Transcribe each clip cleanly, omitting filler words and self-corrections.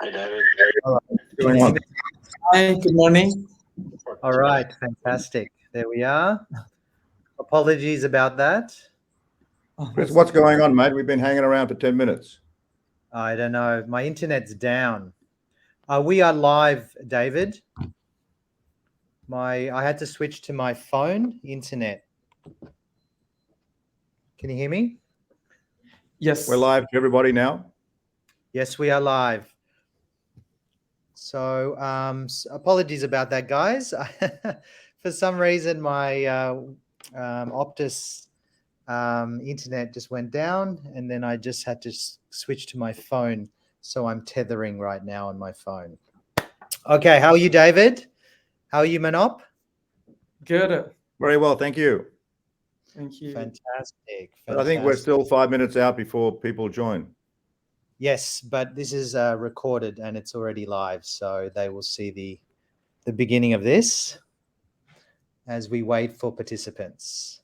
Hi, David. All right. What's going on? Hi, good morning. All right, fantastic. There we are. Apologies about that. Chris, what's going on, mate? We've been hanging around for 10 minutes. I don't know. My internet's down. We are live, David. I had to switch to my phone internet. Can you hear me? Yes. We're live to everybody now. Yes, we are live. So apologies about that, guys. For some reason, my Optus internet just went down, and then I just had to switch to my phone. So I'm tethering right now on my phone. Okay, how are you, David? How are you, Manop? Good. Very well, thank you. Thank you. Fantastic. But I think we're still 5 minutes out before people join. Yes, but this is recorded and it's already live, so they will see the beginning of this as we wait for participants.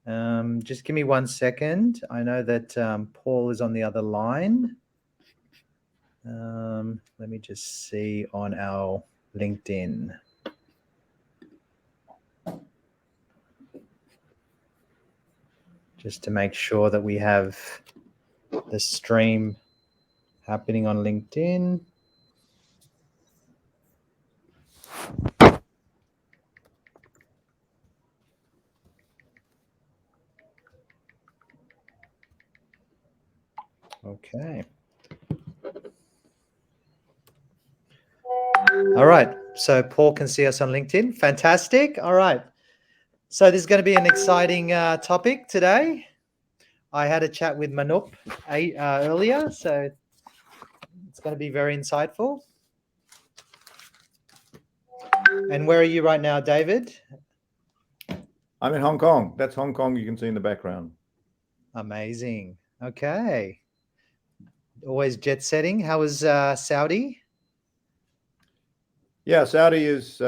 Just give me 1 second. I know that Paul is on the other line. Let me just see on our LinkedIn. Just to make sure that we have the stream happening on LinkedIn. Okay. All right. So Paul can see us on LinkedIn. Fantastic. All right. So this is going to be an exciting topic today. I had a chat with Manup earlier, so it's going to be very insightful. And where are you right now, David? I'm in Hong Kong. That's Hong Kong you can see in the background. Amazing. Okay. Always jet setting. How was Saudi? Yeah, Saudi is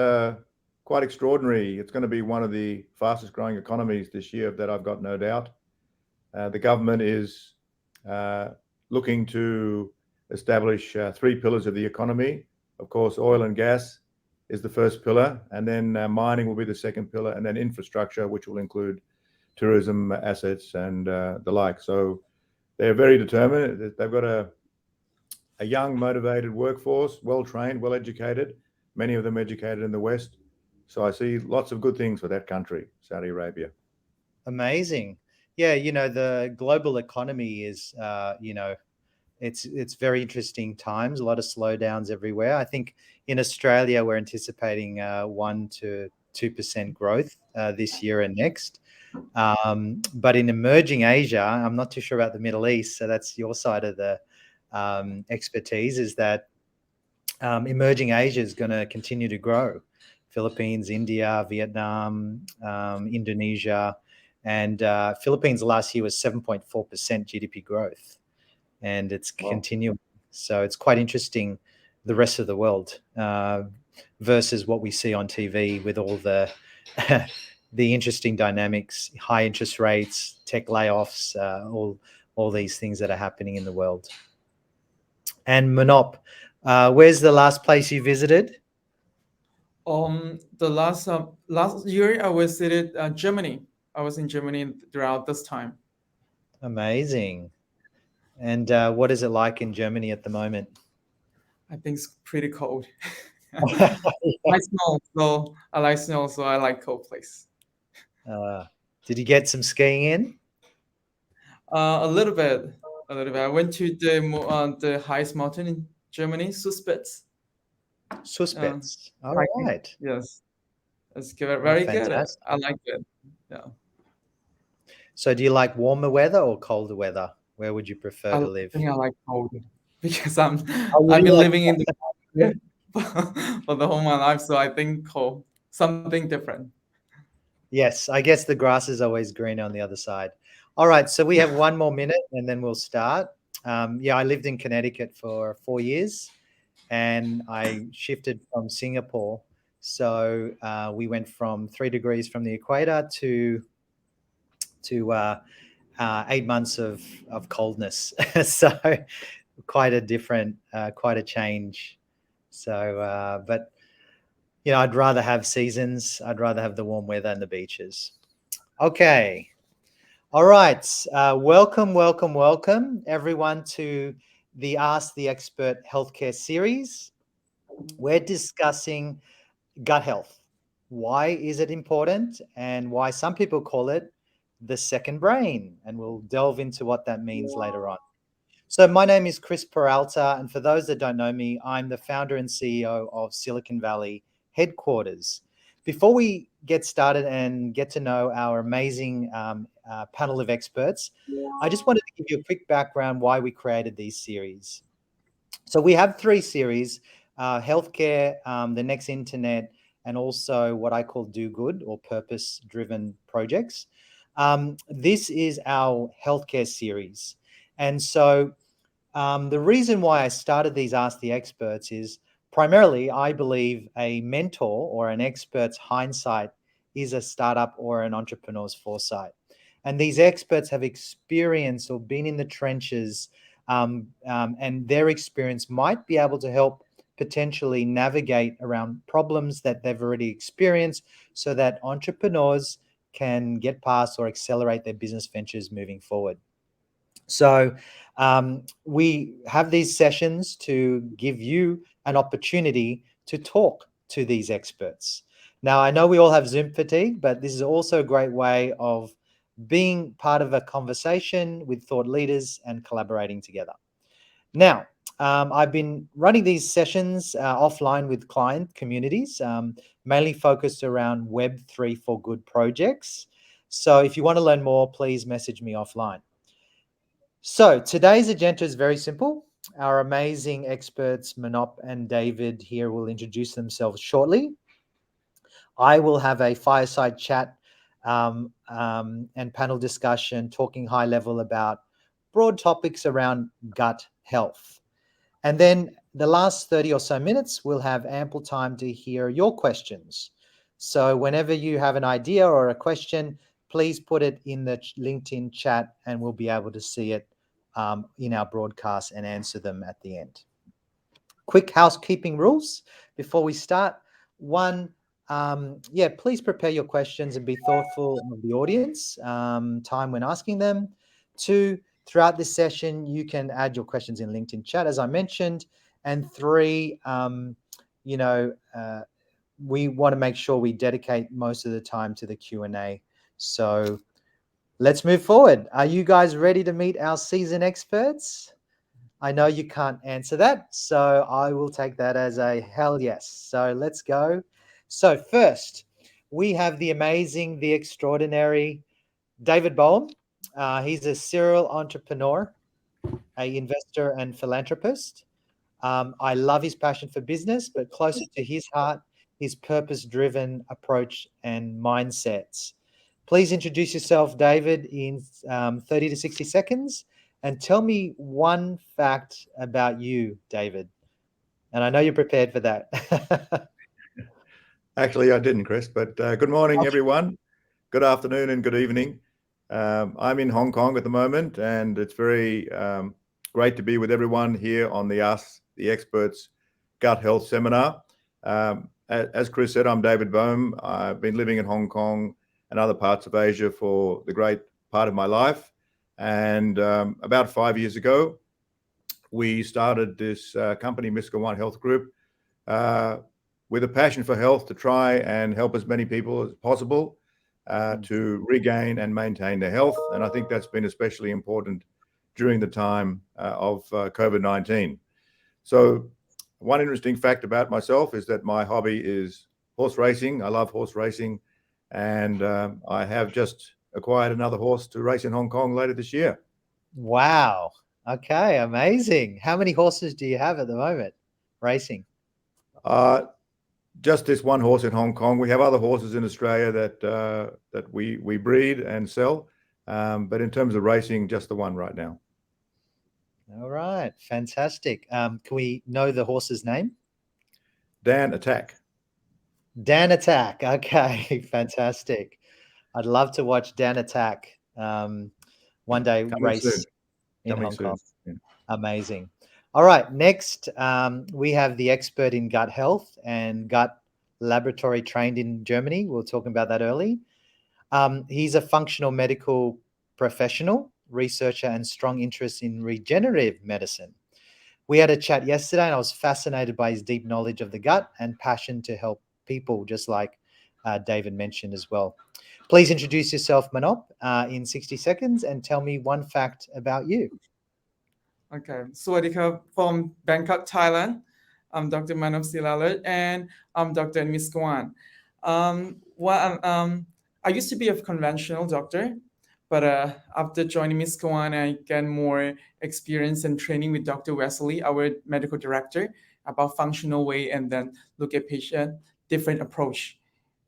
quite extraordinary. It's going to be one of the fastest growing economies this year, that I've got no doubt. The government is looking to establish 3 pillars of the economy. Of course, oil and gas is the first pillar, and then mining will be the second pillar, and then infrastructure, which will include tourism assets and the like. So they're very determined. They've got a young, motivated workforce, well-trained, well-educated, many of them educated in the West. So I see lots of good things for that country, Saudi Arabia. Amazing. Yeah, the global economy is, it's very interesting times, a lot of slowdowns everywhere. I think in Australia, we're anticipating 1 to 2% growth this year and next. But in emerging Asia, I'm not too sure about the Middle East, so that's your side of the expertise, is that emerging Asia is going to continue to grow. Philippines, India, Vietnam, Indonesia, and Philippines last year was 7.4% GDP growth, and it's continuing. So it's quite interesting, the rest of the world versus what we see on TV with all the the interesting dynamics, high interest rates, tech layoffs, all these things that are happening in the world. And Manop, where's the last place you visited? The last year I visited Germany. I was in Germany throughout this time. Amazing. And what is it like in Germany at the moment? I think it's pretty cold. I snow, so I like snow, so I like cold place. Did you get some skiing in? A little bit. I went to the highest mountain in Germany, Suspitz. Suspitz. All right. Yes, it's very good. I like it. Yeah. So, do you like warmer weather or colder weather? Where would you prefer to live? I think I like cold because I've been living in the for the whole my life, so I think cold, something different. Yes, I guess the grass is always greener on the other side. All right, so we have 1 more minute and then we'll start. I lived in Connecticut for 4 years, and I shifted from Singapore. So we went from 3 degrees from the equator to 8 months of coldness. So quite a different, quite a change. So, but you know, I'd rather have seasons. I'd rather have the warm weather and the beaches. Okay. All right. Welcome, everyone, to the Ask the Expert Healthcare series. We're discussing gut health. Why is it important, and why some people call it the second brain? And we'll delve into what that means later on. So my name is Chris Peralta, and for those that don't know me, I'm the founder and CEO of Silicon Valley Headquarters. Before we get started and get to know our amazing panel of experts, I just wanted to give you a quick background why we created these series. So we have 3 series, healthcare, the next internet, and also what I call do good or purpose-driven projects. This is our healthcare series. And so the reason why I started these Ask the Experts is primarily I believe a mentor or an expert's hindsight is a startup or an entrepreneur's foresight. And these experts have experienced or been in the trenches, and their experience might be able to help potentially navigate around problems that they've already experienced so that entrepreneurs can get past or accelerate their business ventures moving forward. So we have these sessions to give you an opportunity to talk to these experts. Now, I know we all have Zoom fatigue, but this is also a great way of being part of a conversation with thought leaders and collaborating together. Now, I've been running these sessions offline with client communities, mainly focused around Web3 for Good projects. So if you want to learn more, please message me offline. So today's agenda is very simple. Our amazing experts, Manop and David here, will introduce themselves shortly. I will have a fireside chat and panel discussion talking high level about broad topics around gut health. And then the last 30 or so minutes, we'll have ample time to hear your questions. So whenever you have an idea or a question, please put it in the LinkedIn chat and we'll be able to see it in our broadcast and answer them at the end. Quick housekeeping rules before we start. One, please prepare your questions and be thoughtful of the audience time when asking them. 2, throughout this session, you can add your questions in LinkedIn chat, as I mentioned. And 3, we want to make sure we dedicate most of the time to the Q&A. So let's move forward. Are you guys ready to meet our seasoned experts? I know you can't answer that, so I will take that as a hell yes. So let's go. So first, we have the amazing, the extraordinary David Bohm. He's a serial entrepreneur, an investor and philanthropist. I love his passion for business, but closer to his heart, his purpose-driven approach and mindsets. Please introduce yourself, David, in 30 to 60 seconds, and tell me one fact about you, David. And I know you're prepared for that. Actually, I didn't, Chris, but good morning, everyone. Good afternoon and good evening. I'm in Hong Kong at the moment, and it's very great to be with everyone here on the Ask the Experts Gut Health Seminar. As Chris said, I'm David Bohm. I've been living in Hong Kong and other parts of Asia for the great part of my life. And about 5 years ago, we started this company, Misca One Health Group, with a passion for health to try and help as many people as possible to regain and maintain their health. And I think that's been especially important during the time of COVID-19. So one interesting fact about myself is that my hobby is horse racing. I love horse racing. And I have just acquired another horse to race in Hong Kong later this year. Wow. Okay, amazing. How many horses do you have at the moment racing? Just this one horse in Hong Kong. We have other horses in Australia that we breed and sell, but in terms of racing, just the one right now. All right, fantastic. Can we know the horse's name? Dan Attack. Dan Attack. Okay, fantastic. I'd love to watch Dan Attack one day race in Hong Kong. Yeah. Amazing. All right, next we have the expert in gut health and gut laboratory trained in Germany. We were talking about that early. He's a functional medical professional, researcher, and strong interest in regenerative medicine. We had a chat yesterday, and I was fascinated by his deep knowledge of the gut and passion to help people, just like David mentioned as well. Please introduce yourself, Manop, in 60 seconds and tell me one fact about you. Okay, Swadika from Bangkok, Thailand. I'm Dr. Manop Silalat, and I'm Dr. Miss Kwan. I used to be a conventional doctor, but after joining Miss Kwan, I gained more experience and training with Dr. Wesley, our medical director, about functional way, and then look at patient different approach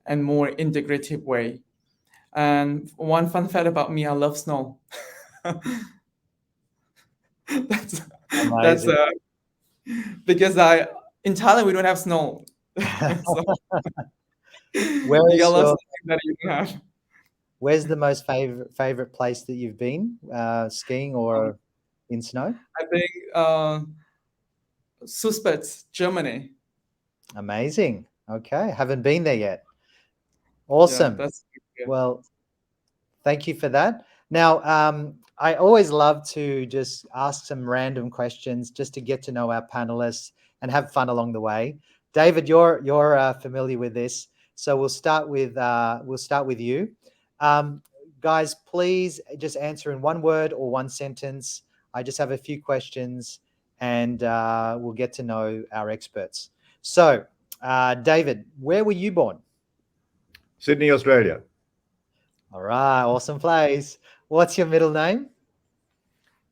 and more integrative way. And one fun fact about me, I love snow. that's Amazing. because in Thailand we don't have snow. So Where you is got lots your- of things that you can have. Where's the most favorite place that you've been skiing or in snow? I think Suspets, Germany. Amazing. Okay, haven't been there yet. Awesome. Yeah, that's good. Well, thank you for that. Now, I always love to just ask some random questions just to get to know our panelists and have fun along the way. David, you're familiar with this, so we'll start with you. Guys, please just answer in one word or one sentence. I just have a few questions, and we'll get to know our experts. So, David, where were you born? Sydney, Australia. All right, awesome place. What's your middle name?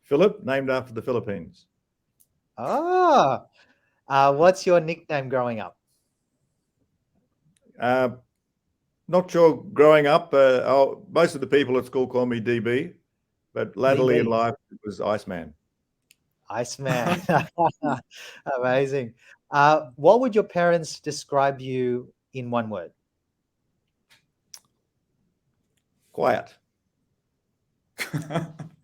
Philip, named after the Philippines. Ah, what's your nickname growing up? Not sure growing up. Most of the people at school call me DB, but latterly DB. in life it was Iceman. Iceman. Amazing. What would your parents describe you in one word? Quiet.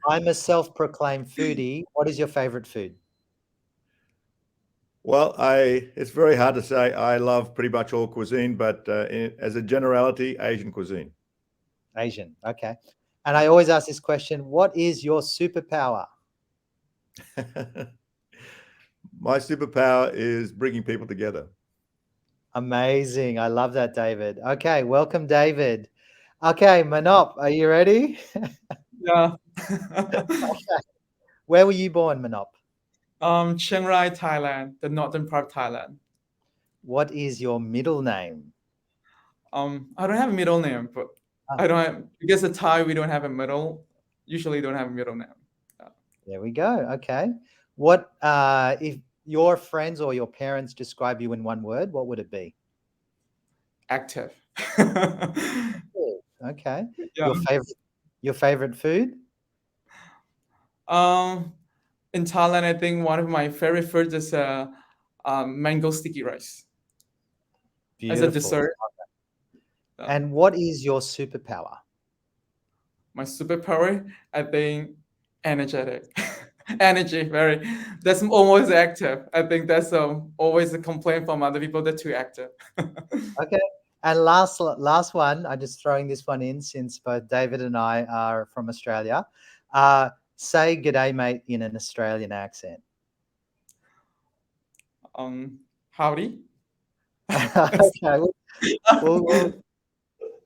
I'm a self-proclaimed foodie. What is your favorite food? Well, it's very hard to say. I love pretty much all cuisine, but as a generality, Asian cuisine. Asian. Okay. And I always ask this question, what is your superpower? My superpower is bringing people together. Amazing. I love that, David. Okay, welcome, David. Okay, Manop, are you ready? Yeah. Where were you born, Manop? Chiang Rai, Thailand, the northern part of Thailand. What is your middle name? I don't have a middle name, but I don't have, because the Thai we don't have a middle. Usually don't have a middle name. There we go. Okay. What if your friends or your parents describe you in one word, what would it be? Active. Okay. Yeah. Your favorite food? In Thailand, I think one of my favorite foods is mango sticky rice Beautiful. as a dessert. And what is your superpower? My superpower, I think, energetic. Energy, very. That's almost active. I think that's always a complaint from other people. They're too active. Okay. And last one, I'm just throwing this one in since both David and I are from Australia. Say "G'day, mate" in an Australian accent. Howdy.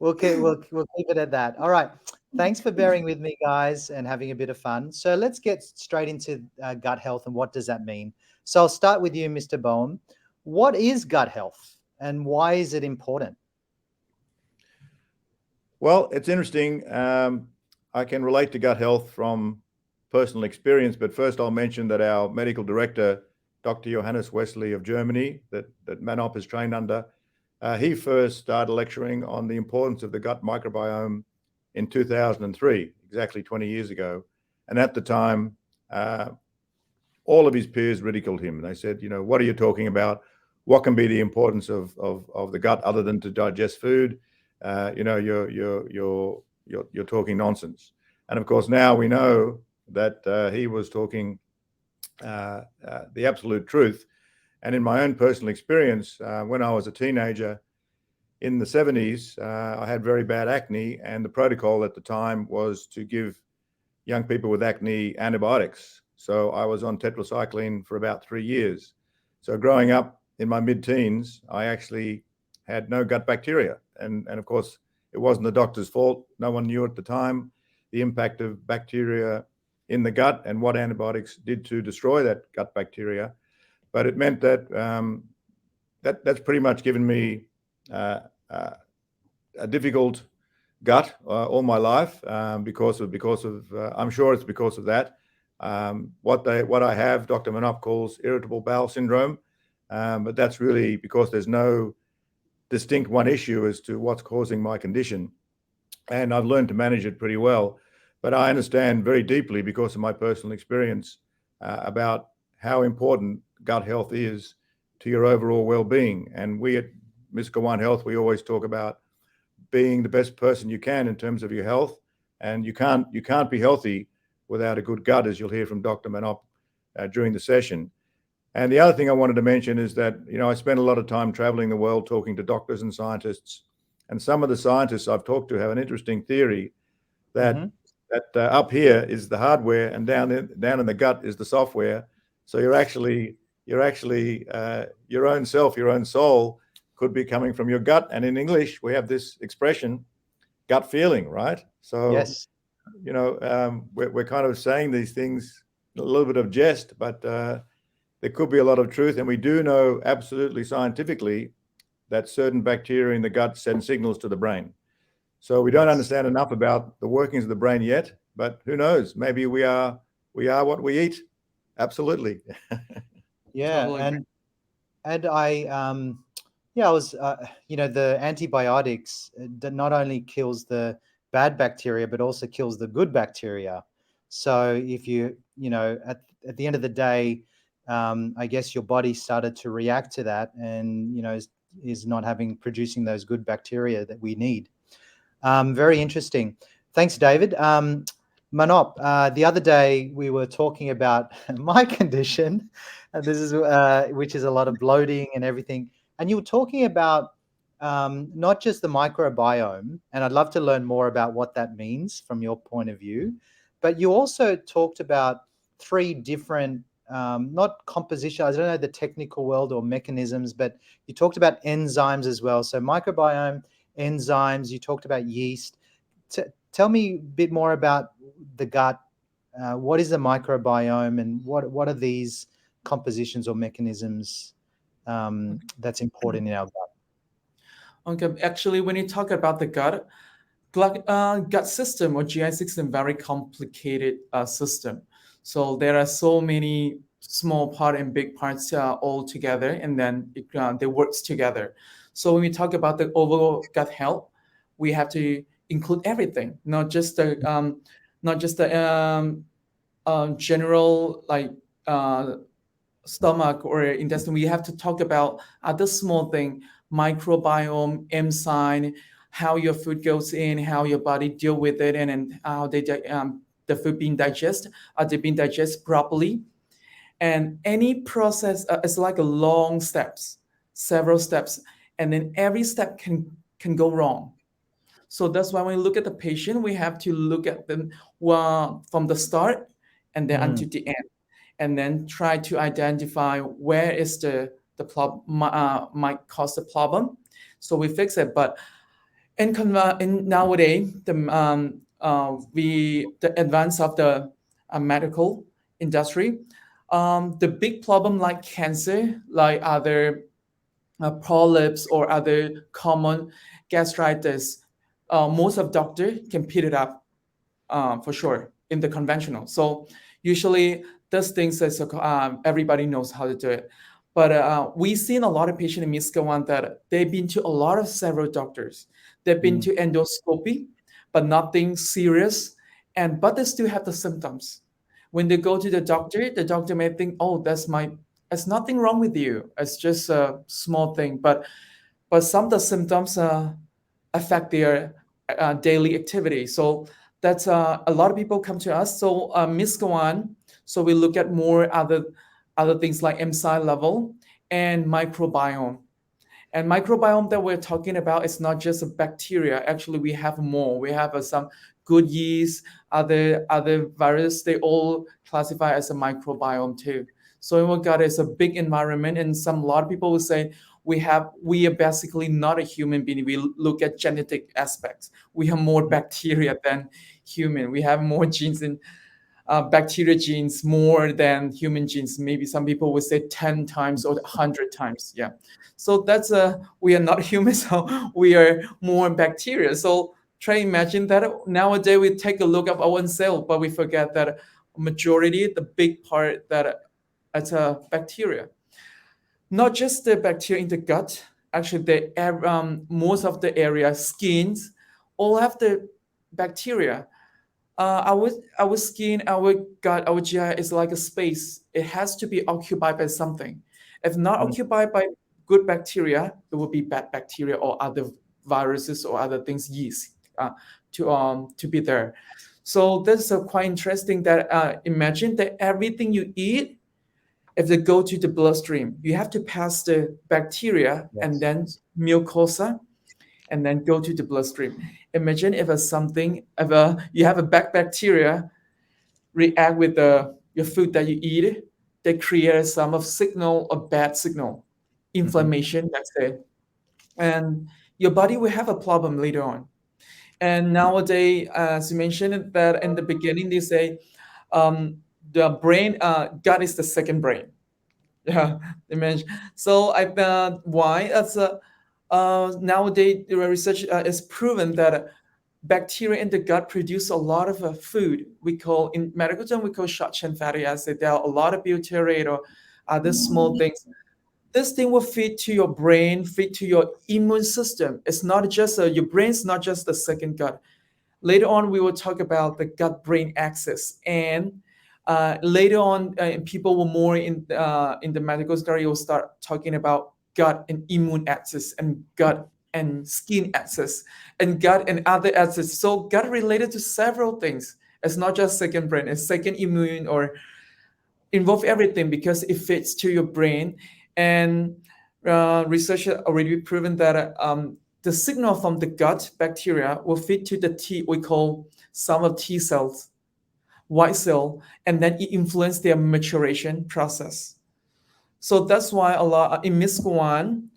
Okay. We'll keep it at that. All right. Thanks for bearing with me, guys, and having a bit of fun. So let's get straight into gut health and what does that mean. So I'll start with you, Mr. Boehm. What is gut health and why is it important? Well, it's interesting. I can relate to gut health from personal experience, but first I'll mention that our medical director, Dr. Johannes Wesley of Germany, that Manop is trained under, he first started lecturing on the importance of the gut microbiome in 2003, exactly 20 years ago. And at the time, all of his peers ridiculed him. They said, you know, what are you talking about? What can be the importance of the gut other than to digest food? You know, you're talking nonsense. And of course, now we know that he was talking the absolute truth. And in my own personal experience, when I was a teenager in the 70s, I had very bad acne, and the protocol at the time was to give young people with acne antibiotics. So I was on tetracycline for about 3 years. So growing up in my mid-teens, I actually had no gut bacteria. And of course, it wasn't the doctor's fault. No one knew at the time the impact of bacteria in the gut and what antibiotics did to destroy that gut bacteria. But it meant that that's pretty much given me a difficult gut all my life because of I'm sure it's because of that. What I have, Dr. Manop calls irritable bowel syndrome, but that's really because there's no distinct one issue as to what's causing my condition, and I've learned to manage it pretty well. But I understand very deeply, because of my personal experience, about how important gut health is to your overall well-being. And we at Miska One Health, we always talk about being the best person you can in terms of your health, and you can't be healthy without a good gut, as you'll hear from Dr. Manop during the session. And the other thing I wanted to mention is that, I spend a lot of time traveling the world talking to doctors and scientists, and some of the scientists I've talked to have an interesting theory that up here is the hardware, and down in the gut is the software. So you're actually your own self, your own soul could be coming from your gut. And in English, we have this expression, gut feeling, right? So Yes. we're kind of saying these things a little bit of jest, but there could be a lot of truth. And we do know absolutely scientifically that certain bacteria in the gut send signals to the brain. So we don't understand enough about the workings of the brain yet, but who knows? Maybe we are what we eat. Absolutely. Yeah. Totally agree. And I was, the antibiotics that not only kills the bad bacteria, but also kills the good bacteria. So if at the end of the day, I guess your body started to react to that, and is not producing those good bacteria that we need. Very interesting. Thanks, David. Manop, the other day we were talking about my condition, and this is which is a lot of bloating and everything. And you were talking about not just the microbiome, and I'd love to learn more about what that means from your point of view. But you also talked about 3 different, not composition, I don't know the technical world or mechanisms, but you talked about enzymes as well. So microbiome, enzymes, you talked about yeast. Tell me a bit more about the gut. What is the microbiome, and what are these compositions or mechanisms that's important in our gut? Okay, actually, when you talk about the gut system or GI system, very complicated system. So there are so many small part and big parts all together, and then they work together. So when we talk about the overall gut health, we have to include everything, not just the general stomach or intestine. We have to talk about other small thing, microbiome, enzyme, how your food goes in, how your body deal with it, and how the food being digested, are they being digested properly? And any process is like a long steps, several steps, and then every step can go wrong. So that's why when we look at the patient, we have to look at them from the start and then until the end, and then try to identify where is the problem might cause the problem, so we fix it. But in nowadays, the advance of the medical industry, the big problem like cancer, like other polyps or other common gastritis, most of doctor can pick it up for sure in the conventional. So usually those things is everybody knows how to do it. But we've seen a lot of patients in Miska One that they've been to a lot of several doctors. They've been to endoscopy, but nothing serious, but they still have the symptoms. When they go to the doctor may think, oh, there's nothing wrong with you. It's just a small thing. But some of the symptoms affect their daily activity. So that's a lot of people come to us. So Miska One So we look at more other things like MSI level and microbiome. And microbiome that we're talking about is not just a bacteria. Actually, we have more. We have some good yeast, other virus. They all classify as a microbiome too. So in our gut is a big environment, and a lot of people will say we are basically not a human being. We look at genetic aspects. We have more bacteria than human. We have more genes in bacteria genes more than human genes. Maybe some people would say 10 times or 100 times. Yeah. So that's we are not humans, so we are more bacteria. So try imagine that nowadays we take a look at our own cell, but we forget that majority, the big part that it's a bacteria. Not just the bacteria in the gut, actually most of the area, skins, all have the bacteria. Our skin, our gut, our GI is like a space. It has to be occupied by something. If not occupied by good bacteria, it will be bad bacteria or other viruses or other things, yeast, to be there. So this is quite interesting. That imagine that everything you eat, if they go to the bloodstream, you have to pass the bacteria and then mucosa, and then go to the bloodstream. Imagine if you have a bad bacteria react with your food that you eat, they create some of signal or bad signal, inflammation, let's say, and your body will have a problem later on. And nowadays, as you mentioned that in the beginning, they say the brain, gut is the second brain. Yeah, they mentioned. So why? Nowadays, the research is proven that bacteria in the gut produce a lot of food. In medical term, we call short chain fatty acid. There are a lot of butyrate or other small things. This thing will feed to your brain, feed to your immune system. It's not just your brain's not just the second gut. Later on, we will talk about the gut-brain axis, and later on, people will more in the medical study will start talking about gut and immune axis, and gut and skin axis, and gut and other axis. So gut related to several things. It's not just second brain, it's second immune, or involve everything because it fits to your brain. And research has already proven that the signal from the gut bacteria will feed to the T, we call some of T cells, white cell, and then it influences their maturation process. So that's why a lot in MISC-1,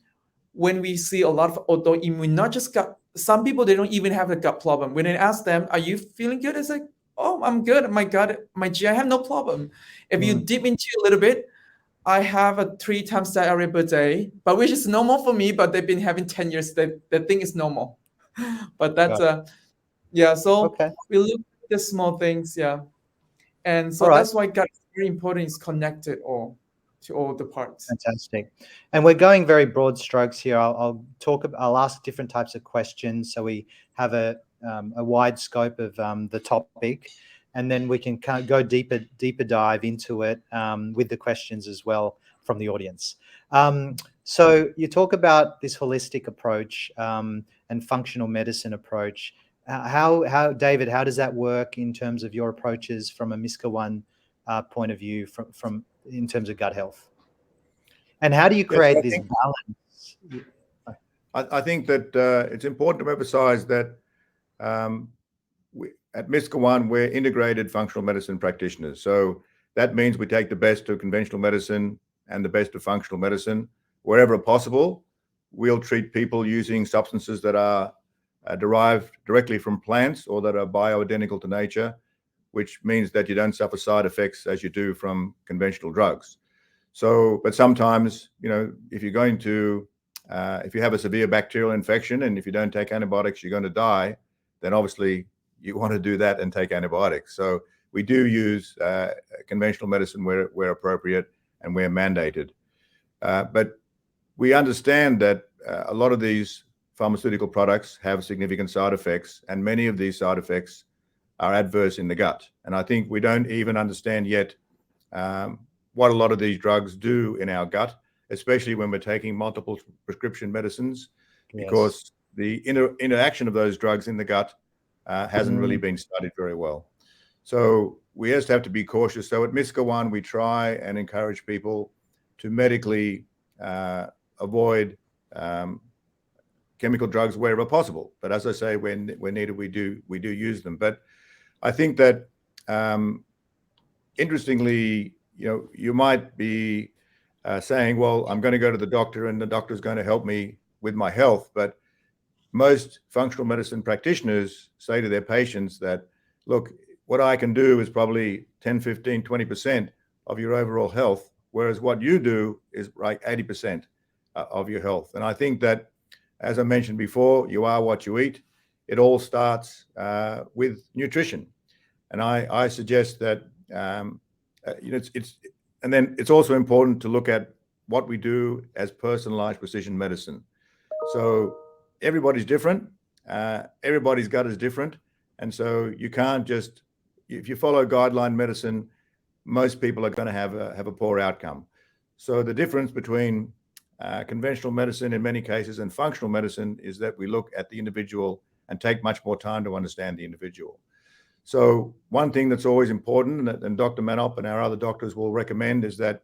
when we see a lot of autoimmune, not just gut, some people, they don't even have a gut problem. When I ask them, are you feeling good? It's like, oh, I'm good. My gut, my GI, I have no problem. If you dip into a little bit, I have a 3 times diarrhea per day, but which is normal for me, but they've been having 10 years. That thing is normal. But that's, yeah, so we look at the small things, yeah. And so that's why gut is very important. It's connected to all the parts. Fantastic. And we're going very broad strokes here. I'll ask different types of questions so we have a wide scope of the topic, and then we can kind of go deeper dive into it with the questions as well from the audience. So you talk about this holistic approach and functional medicine approach. How David, how does that work in terms of your approaches from a MISC-1 point of view from in terms of gut health? And how do you create this balance? I think that it's important to emphasize that at MISC-1, we're integrated functional medicine practitioners. So that means we take the best of conventional medicine and the best of functional medicine. Wherever possible, we'll treat people using substances that are derived directly from plants or that are bioidentical to nature, which means that you don't suffer side effects as you do from conventional drugs. So, but sometimes, if you're going to, if you have a severe bacterial infection and if you don't take antibiotics, you're going to die, then obviously you want to do that and take antibiotics. So we do use conventional medicine where appropriate and where mandated. But we understand that a lot of these pharmaceutical products have significant side effects, and many of these side effects are adverse in the gut. And I think we don't even understand yet what a lot of these drugs do in our gut, especially when we're taking multiple prescription medicines, because the interaction of those drugs in the gut hasn't really been studied very well. So we just have to be cautious. So at MISCA One, we try and encourage people to medically avoid chemical drugs wherever possible. But as I say, when needed, we do use them. But I think that interestingly, you might be saying, well, I'm going to go to the doctor and the doctor's going to help me with my health. But most functional medicine practitioners say to their patients that, look, what I can do is probably 10, 15, 20% of your overall health, whereas what you do is like 80% of your health. And I think that, as I mentioned before, you are what you eat. It all starts with nutrition. And I suggest that, and then it's also important to look at what we do as personalized precision medicine. So everybody's different. Everybody's gut is different. And so you can't just, if you follow guideline medicine, most people are going to have a poor outcome. So the difference between conventional medicine in many cases and functional medicine is that we look at the individual and take much more time to understand the individual. So one thing that's always important, and Dr. Manop and our other doctors will recommend, is that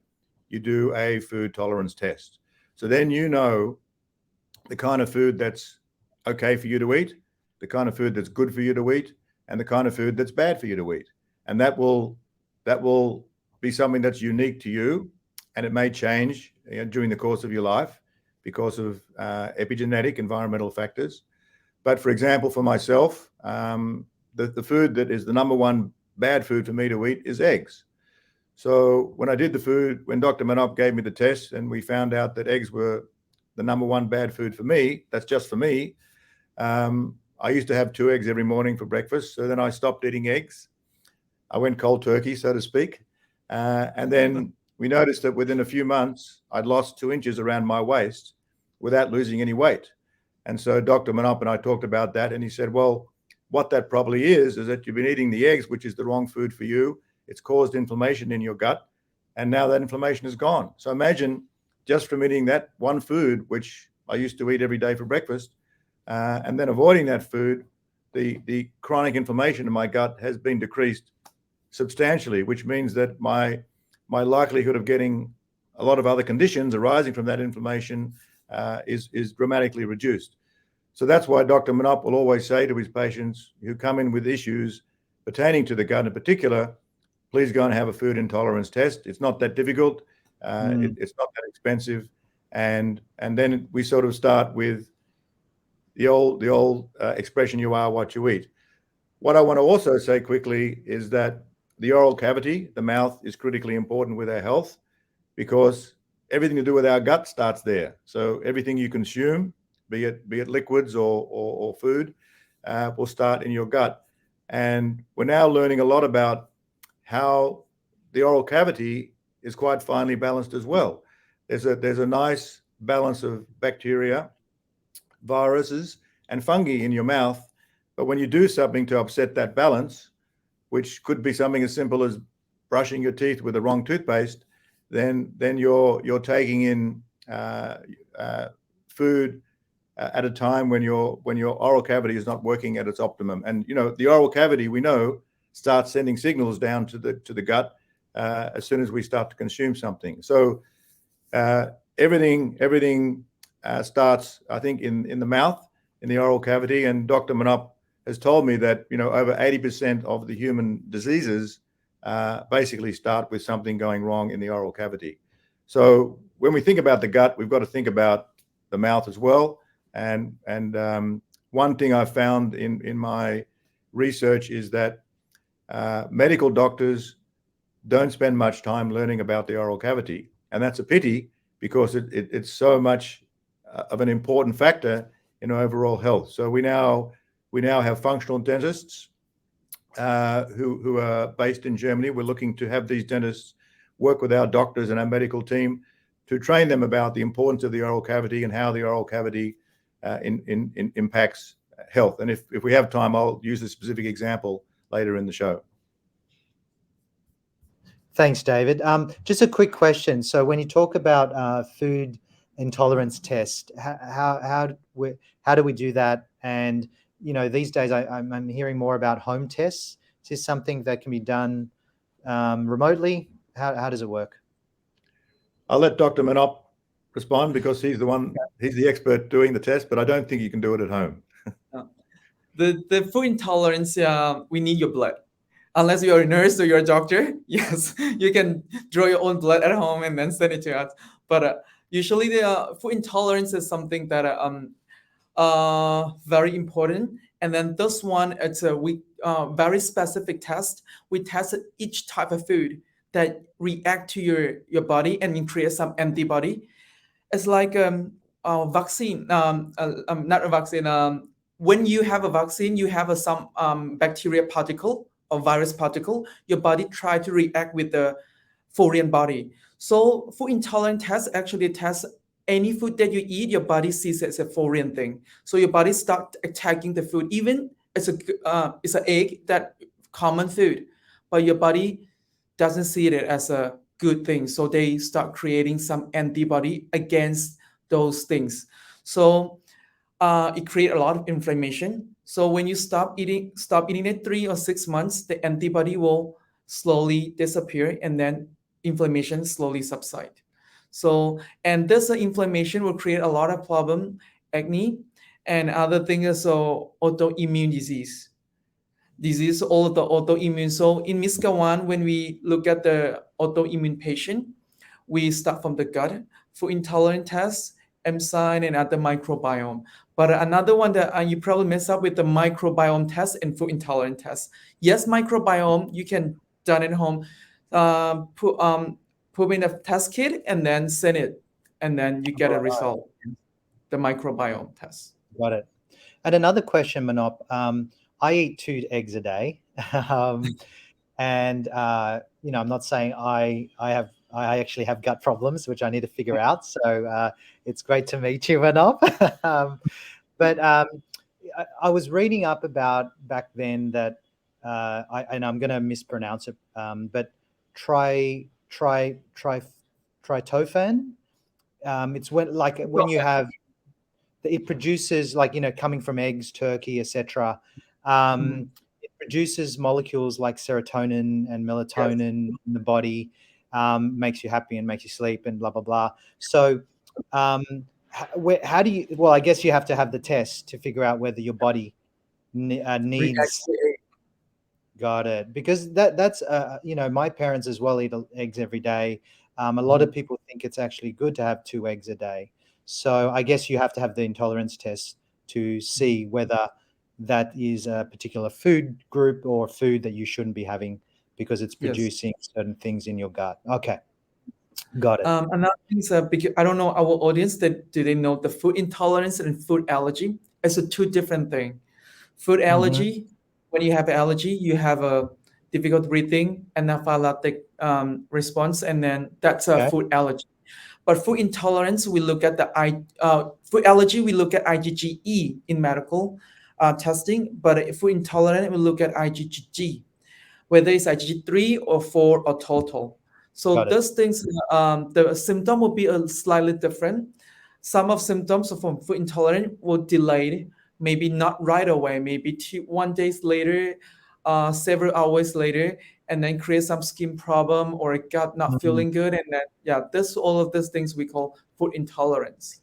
you do a food tolerance test. So then you know the kind of food that's okay for you to eat, the kind of food that's good for you to eat, and the kind of food that's bad for you to eat. And that will be something that's unique to you, and it may change during the course of your life because of epigenetic environmental factors. But for example, for myself, the food that is the number one bad food for me to eat is eggs. So when I did the food, when Dr. Manop gave me the test and we found out that eggs were the number one bad food for me, that's just for me. I used to have 2 eggs every morning for breakfast. So then I stopped eating eggs. I went cold turkey, so to speak. And then we noticed that within a few months, I'd lost 2 inches around my waist without losing any weight. And so Dr. Manop and I talked about that. And he said, well, what that probably is that you've been eating the eggs, which is the wrong food for you. It's caused inflammation in your gut. And now that inflammation is gone. So imagine just from eating that one food, which I used to eat every day for breakfast, and then avoiding that food, the chronic inflammation in my gut has been decreased substantially, which means that my likelihood of getting a lot of other conditions arising from that inflammation is dramatically reduced. So that's why Dr. Manop will always say to his patients who come in with issues pertaining to the gut in particular, please go and have a food intolerance test. It's not that difficult. It's not that expensive. And then we sort of start with the old expression, you are what you eat. What I want to also say quickly is that the oral cavity, the mouth, is critically important with our health because everything to do with our gut starts there. So everything you consume, be it liquids or food, will start in your gut. And we're now learning a lot about how the oral cavity is quite finely balanced as well. There's a nice balance of bacteria, viruses, and fungi in your mouth. But when you do something to upset that balance, which could be something as simple as brushing your teeth with the wrong toothpaste, then you're taking in food at a time when your oral cavity is not working at its optimum. And the oral cavity, we know, starts sending signals down to the gut as soon as we start to consume something. So everything starts, I think, in the mouth, in the oral cavity. And Dr. Manop has told me that over 80% of the human diseases basically start with something going wrong in the oral cavity. So when we think about the gut, we've got to think about the mouth as well. And one thing I found in my research is that medical doctors don't spend much time learning about the oral cavity. And that's a pity because it's so much of an important factor in overall health. So we now have functional dentists who are based in Germany. We're looking to have these dentists work with our doctors and our medical team to train them about the importance of the oral cavity and how the oral cavity impacts health. And if we have time, I'll use a specific example later in the show. Thanks, David. Just a quick question. So when you talk about food intolerance test, how do we do that? And these days I'm hearing more about home tests. Is this something that can be done remotely? How does it work? I'll let Dr. Manop respond because he's the expert doing the test, but I don't think you can do it at home. The food intolerance, we need your blood. Unless you're a nurse or you're a doctor, yes, you can draw your own blood at home and then send it to us. But usually the food intolerance is something that very important. And then this one, it's a very specific test. We tested each type of food that react to your body and create some antibody. It's like a vaccine, not a vaccine. When you have a vaccine, you have some bacteria particle or virus particle. Your body try to react with the foreign body. So food intolerant test actually tests any food that you eat, your body sees it as a foreign thing. So your body start attacking the food, even it's an egg, that common food, but your body doesn't see it as a good thing. So they start creating some antibody against those things. So it creates a lot of inflammation. So when you stop eating it 3 or 6 months, the antibody will slowly disappear and then inflammation slowly subside. So, and this inflammation will create a lot of problem, acne, and other things. So autoimmune disease, all of the autoimmune. So in MISCA-1, when we look at the autoimmune patient, we start from the gut, food intolerant tests, enzyme, and other microbiome. But another one that you probably mess up with the microbiome test and food intolerant test. Yes, microbiome, you can done at home. Put in a test kit and then send it, and then you get a result. The microbiome test. Got it. And another question, Manop. I eat 2 eggs a day, and I'm not saying I actually have gut problems, which I need to figure out. So it's great to meet you, Manop. But I was reading up about back then that and I'm going to mispronounce it, but tryptophan. It's when you have, it produces, coming from eggs, turkey, etc. It produces molecules like serotonin and melatonin in the body, makes you happy and makes you sleep and blah blah blah. So how do you? Well, I guess you have to have the test to figure out whether your body needs. Got it. Because that's my parents as well eat eggs every day. A lot of people think it's actually good to have 2 eggs a day. So I guess you have to have the intolerance test to see whether that is a particular food group or food that you shouldn't be having because it's producing certain things in your gut. Okay. Got it. Another thing is, because I don't know our audience, that do they know the food intolerance and food allergy is a 2 different things. Food allergy, when you have allergy, you have a difficult breathing, anaphylactic response, and then that's a food allergy. But food intolerance, we look at food allergy, we look at IgGe in medical testing, but food intolerant, we look at IgG, whether it's IgG3 or 4 or total. So those things, the symptom will be slightly different. Some of symptoms from food intolerant will delay, maybe not right away, maybe 1 day later, several hours later, and then create some skin problem or a gut not feeling good. And then, all of these things we call food intolerance.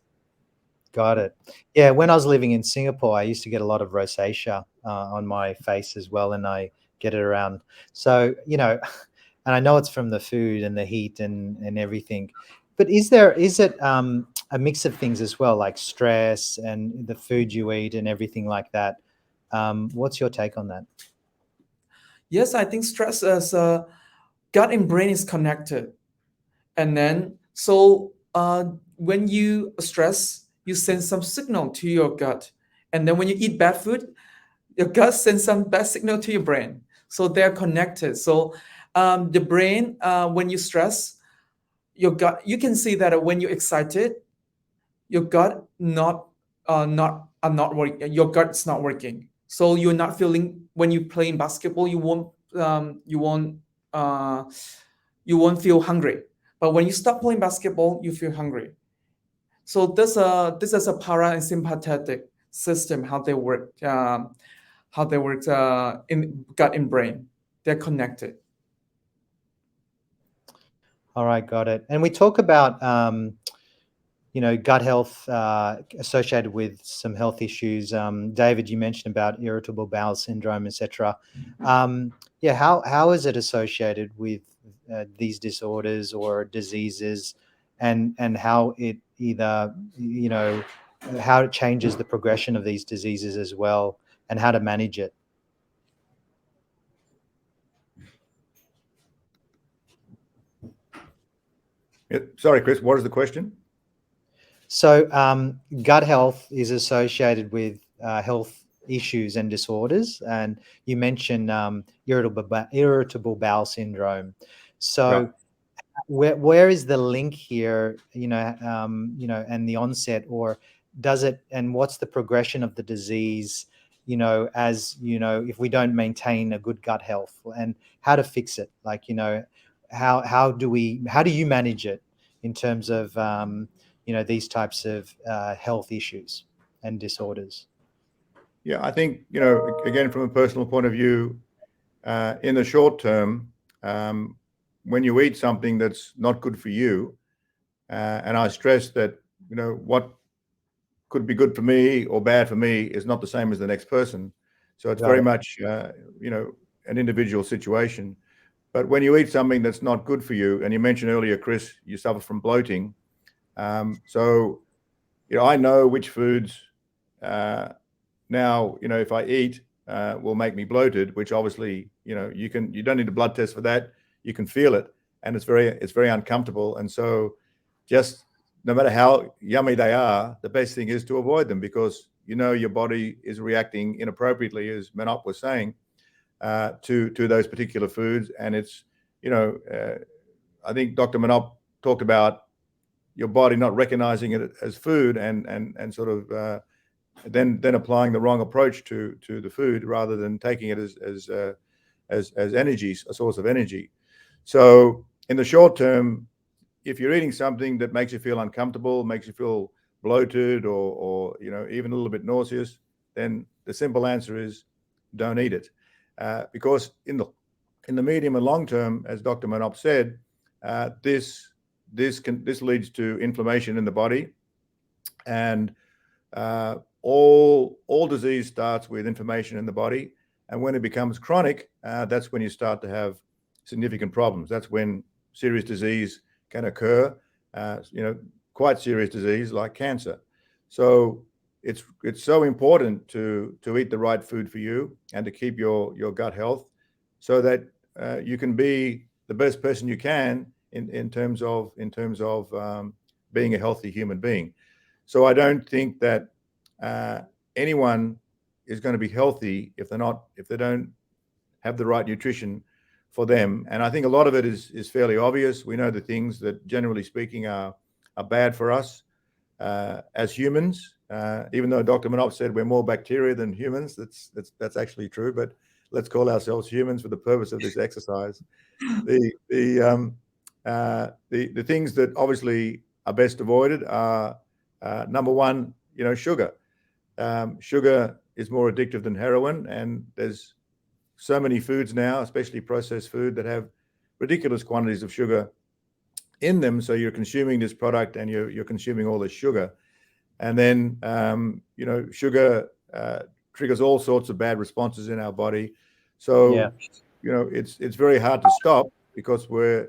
Got it. Yeah, when I was living in Singapore, I used to get a lot of rosacea on my face as well, and I get it around. So, and I know it's from the food and the heat and everything. But is it a mix of things as well, like stress and the food you eat and everything like that? What's your take on that? Yes, I think stress as gut and brain is connected. And then, so when you stress, you send some signal to your gut. And then when you eat bad food, your gut sends some bad signal to your brain. So they're connected. So the brain, when you stress, your gut, you can see that when you're excited, your gut not working. Your gut's not working. So you're not feeling, when you play in basketball, you won't feel hungry. But when you stop playing basketball, you feel hungry. So this is a para and sympathetic system, how they work in gut and brain. They're connected. All right, got it. And we talk about gut health associated with some health issues. David, you mentioned about irritable bowel syndrome, etc. How is it associated with these disorders or diseases, and how it either how it changes the progression of these diseases as well, and how to manage it? Sorry, Chris, what is the question? So gut health is associated with health issues and disorders, and you mentioned irritable bowel syndrome. So where is the link here? And the onset, or does it? And what's the progression of the disease? If we don't maintain a good gut health, and how to fix it? How do you manage it in terms of these types of health issues and disorders? Yeah, I think, again, from a personal point of view, in the short term, when you eat something that's not good for you, and I stress that, what could be good for me or bad for me is not the same as the next person. So it's very much, an individual situation. But when you eat something that's not good for you, and you mentioned earlier, Chris, you suffer from bloating. So, I know which foods now, if I eat, will make me bloated, which obviously, you don't need a blood test for that. You can feel it, and it's very uncomfortable. And so just no matter how yummy they are, the best thing is to avoid them, because, your body is reacting inappropriately, as Manop was saying, to those particular foods. And it's, I think Dr. Manop talked about your body not recognizing it as food, and sort of then applying the wrong approach to the food, rather than taking it as energy, a source of energy. So in the short term, if you're eating something that makes you feel uncomfortable, makes you feel bloated, or even a little bit nauseous, then the simple answer is don't eat it, because in the medium and long term, as Dr. Manop said, this leads to inflammation in the body, and all disease starts with inflammation in the body, and when it becomes chronic, that's when you start to have significant problems. That's when serious disease can occur, quite serious disease like cancer. So it's so important to eat the right food for you, and to keep your gut health, so that you can be the best person you can in terms of being a healthy human being. So I don't think that anyone is going to be healthy if they don't have the right nutrition for them. And I think a lot of it is fairly obvious. We know the things that, generally speaking, are bad for us as humans. Even though Dr. Manop said we're more bacteria than humans, that's actually true. But let's call ourselves humans for the purpose of this exercise. The things that obviously are best avoided are number one, sugar. Sugar is more addictive than heroin, and there's so many foods now, especially processed food, that have ridiculous quantities of sugar in them. So you're consuming this product, and you're consuming all this sugar, and then sugar triggers all sorts of bad responses in our body. So it's very hard to stop, because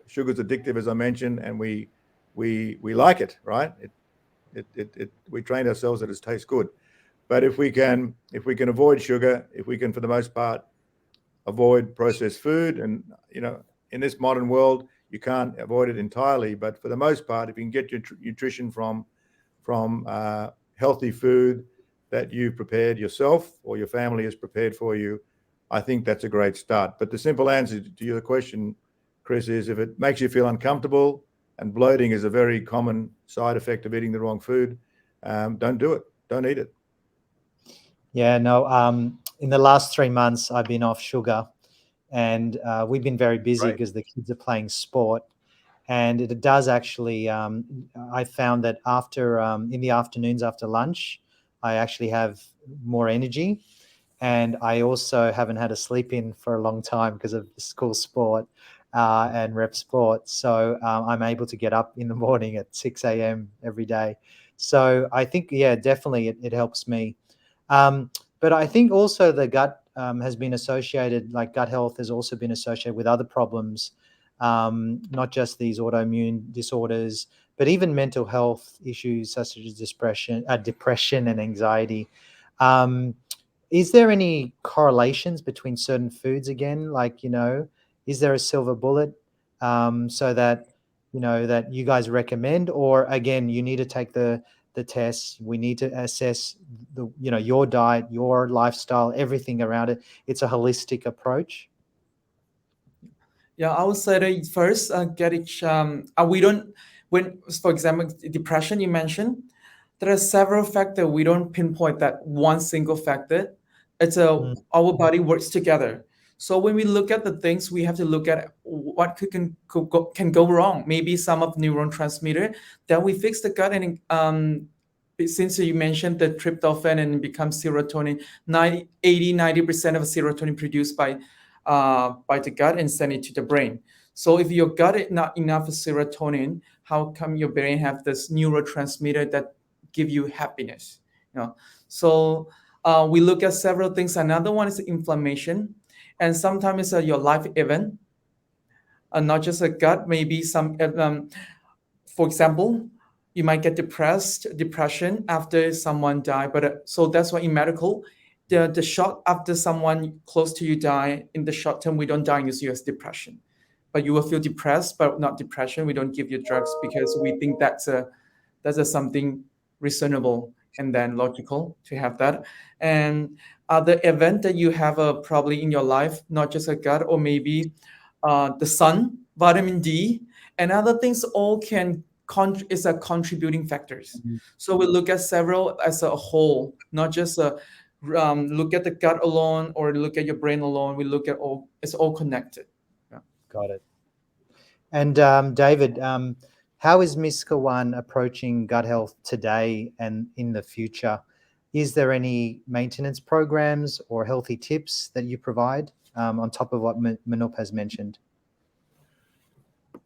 sugar's addictive, as I mentioned, and we like it, right? We train ourselves that it tastes good. But if we can avoid sugar, if we can, for the most part, avoid processed food, and in this modern world, you can't avoid it entirely, but for the most part, if you can get your nutrition from healthy food that you've prepared yourself, or your family has prepared for you, I think that's a great start. But the simple answer to your question, Chris, is if it makes you feel uncomfortable, and bloating is a very common side effect of eating the wrong food, don't do it. Don't eat it. Yeah, no. In the last 3 months, I've been off sugar, and we've been very busy because the kids are playing sport. And it does actually, I found that after in the afternoons after lunch, I actually have more energy, and I also haven't had a sleep in for a long time because of the school sport. and rep sports. So I'm able to get up in the morning at 6 a.m. every day. So I think, yeah, definitely it helps me. But I think also the gut has been associated, like gut health has also been associated with other problems, not just these autoimmune disorders, but even mental health issues such as depression and anxiety. Is there any correlations between certain foods again? Like, is there a silver bullet so that, that you guys recommend? Or again, you need to take the tests. We need to assess your diet, your lifestyle, everything around it. It's a holistic approach. Yeah, I would say that first, get each. We don't when, for example, depression you mentioned. There are several factors. We don't pinpoint that one single factor. It's our body works together. So when we look at the things, we have to look at what can go wrong. Maybe some of neurotransmitter that we fix the gut, and since you mentioned the tryptophan and becomes serotonin, 90% of serotonin produced by the gut and send it to the brain. So if your gut is not enough serotonin, how come your brain have this neurotransmitter that give you happiness? So we look at several things. Another one is inflammation, and sometimes it's your life event, not just a gut. Maybe some, for example, you might get depression after someone died. But so that's why in medical, the shot after someone close to you die, in the short term, we don't diagnose you as depression, but you will feel depressed, but not depression. We don't give you drugs because we think that's something reasonable and then logical to have that. And other event that you have probably in your life, not just a gut, or maybe the sun, vitamin D, and other things all is a contributing factors. So we look at several as a whole, not just look at the gut alone or look at your brain alone. We look at all, it's all connected. Yeah. Got it. And David, how is MISCA One approaching gut health today and in the future? Is there any maintenance programs or healthy tips that you provide on top of what Manop has mentioned?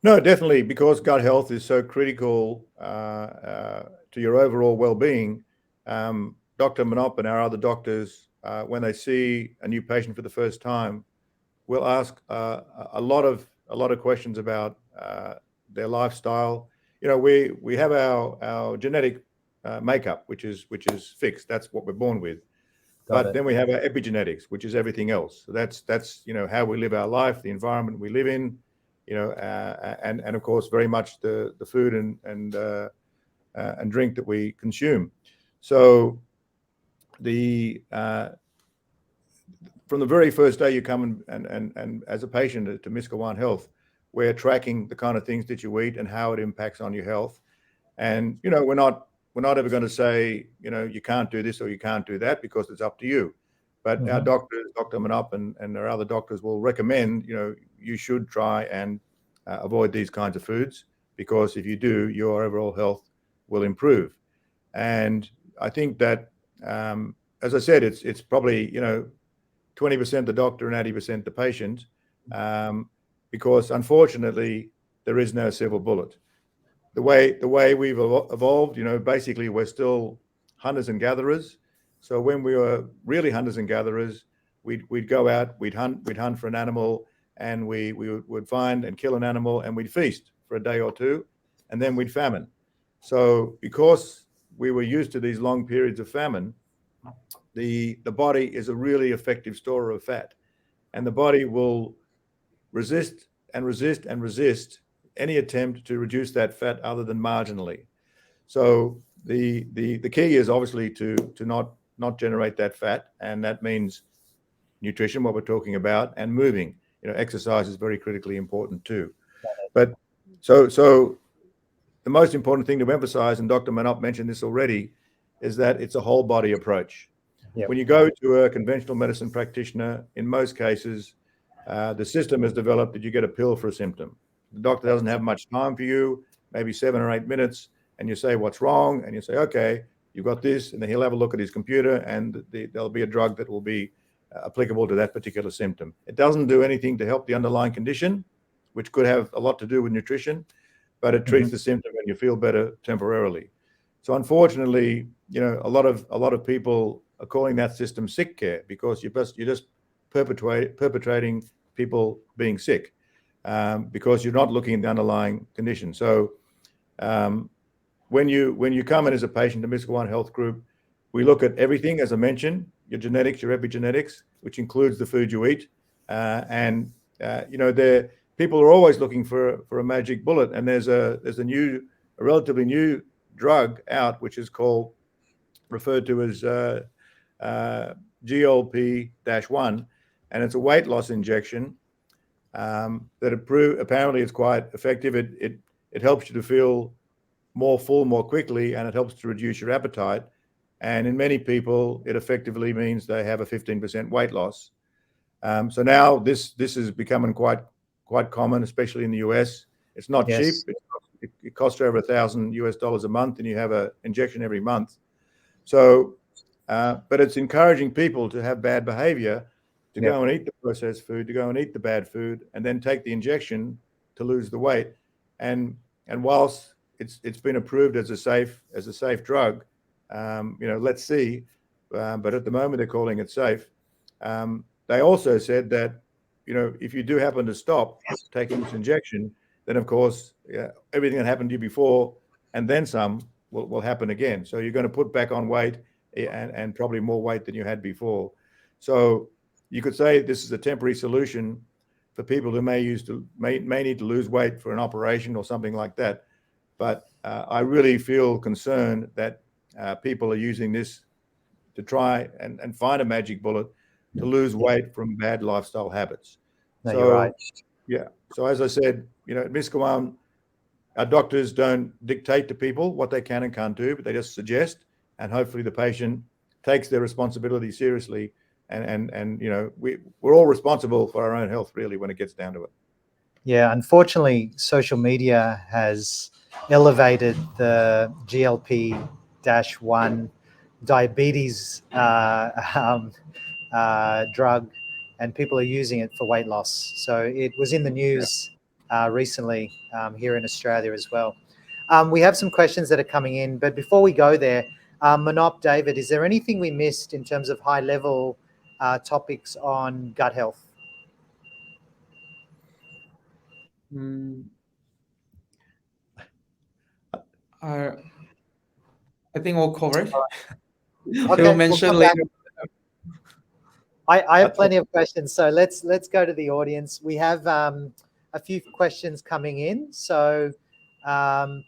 No, definitely, because gut health is so critical to your overall well-being. Dr. Manop and our other doctors, when they see a new patient for the first time, will ask a lot of questions about their lifestyle. We have our genetic makeup, which is fixed. That's what we're born with. But then we have our epigenetics, which is everything else. So that's how we live our life, the environment we live in, and of course very much the food and drink that we consume. So from the very first day you come and as a patient to MISCA One Health, we're tracking the kind of things that you eat and how it impacts on your health. And we're not ever going to say you can't do this or you can't do that, because it's up to you. But our doctors, Dr. Manop and our other doctors, will recommend you should try and avoid these kinds of foods, because if you do, your overall health will improve. And I think that, as I said, it's probably 20% the doctor and 80% the patient, because unfortunately there is no silver bullet. The way we've evolved, basically we're still hunters and gatherers. So when we were really hunters and gatherers, we'd go out, we'd hunt for an animal, and we would find and kill an animal, and we'd feast for a day or two, and then we'd famine. So because we were used to these long periods of famine, the body is a really effective storer of fat, and the body will resist and resist and resist any attempt to reduce that fat other than marginally. So the key is obviously to not generate that fat, and that means nutrition, what we're talking about, and moving. Exercise is very critically important too. But so the most important thing to emphasize, and Dr. Manop mentioned this already, is that it's a whole body approach. Yep. When you go to a conventional medicine practitioner, in most cases, the system is developed that you get a pill for a symptom. The doctor doesn't have much time for you, maybe 7 or 8 minutes, and you say, what's wrong? And you say, okay, you've got this, and then he'll have a look at his computer, and there'll be a drug that will be applicable to that particular symptom. It doesn't do anything to help the underlying condition, which could have a lot to do with nutrition, but it treats the symptom and you feel better temporarily. So unfortunately, a lot of people are calling that system sick care because you're just perpetrating people being sick because you're not looking at the underlying condition. So when you come in as a patient to Miska One Health Group, we look at everything, as I mentioned, your genetics, your epigenetics, which includes the food you eat, people are always looking for a magic bullet, and there's a relatively new drug out which is referred to as GLP-1, and it's a weight loss injection that apparently it's quite effective. It helps you to feel more full more quickly, and it helps to reduce your appetite. And in many people, it effectively means they have a 15% weight loss. So now this is becoming quite common, especially in the US. It's not cheap. It costs you over $1,000 a month, and you have an injection every month. So, but it's encouraging people to have bad behavior, to go and eat the processed food, to go and eat the bad food, and then take the injection to lose the weight. And whilst it's been approved as a safe drug, let's see. But at the moment, they're calling it safe. They also said that, if you do happen to stop taking this injection, then of course, everything that happened to you before and then some will happen again. So you're going to put back on weight and probably more weight than you had before. So you could say this is a temporary solution for people who may need to lose weight for an operation or something like that. But I really feel concerned that people are using this to try and find a magic bullet to lose weight from bad lifestyle habits. No, you're right. Yeah. So as I said, at Miska One, our doctors don't dictate to people what they can and can't do, but they just suggest, and hopefully the patient takes their responsibility seriously. And we're all responsible for our own health, really, when it gets down to it. Yeah, unfortunately, social media has elevated the GLP-1 diabetes drug, and people are using it for weight loss. So it was in the news recently here in Australia as well. We have some questions that are coming in, but before we go there, Manop, David, is there anything we missed in terms of high-level topics on gut health? I think we'll cover it. Okay, We'll mention later. I have plenty of questions, so let's go to the audience. We have a few questions coming in, so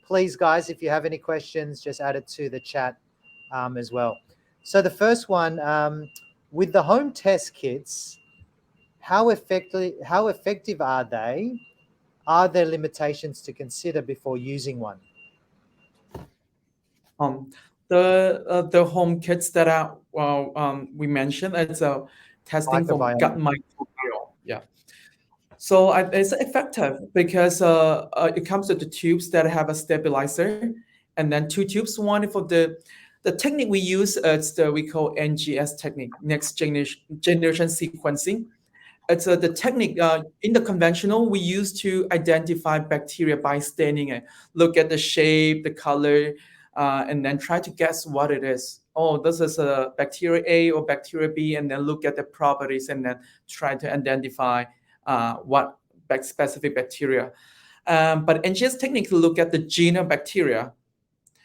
please, guys, if you have any questions, just add it to the chat as well. So the first one, with the home test kits, how effective are they? Are there limitations to consider before using one? The home kits that are we mentioned, it's a testing for gut microbiome. Yeah. So it's effective because it comes with the tubes that have a stabilizer, and then 2 tubes. One for the technique we use, we call NGS technique, next generation sequencing. It's the technique in the conventional we use to identify bacteria by staining it, look at the shape, the color, and then try to guess what it is. Oh, this is a bacteria A or bacteria B, and then look at the properties and then try to identify what specific bacteria. But NGS technique look at the genome bacteria.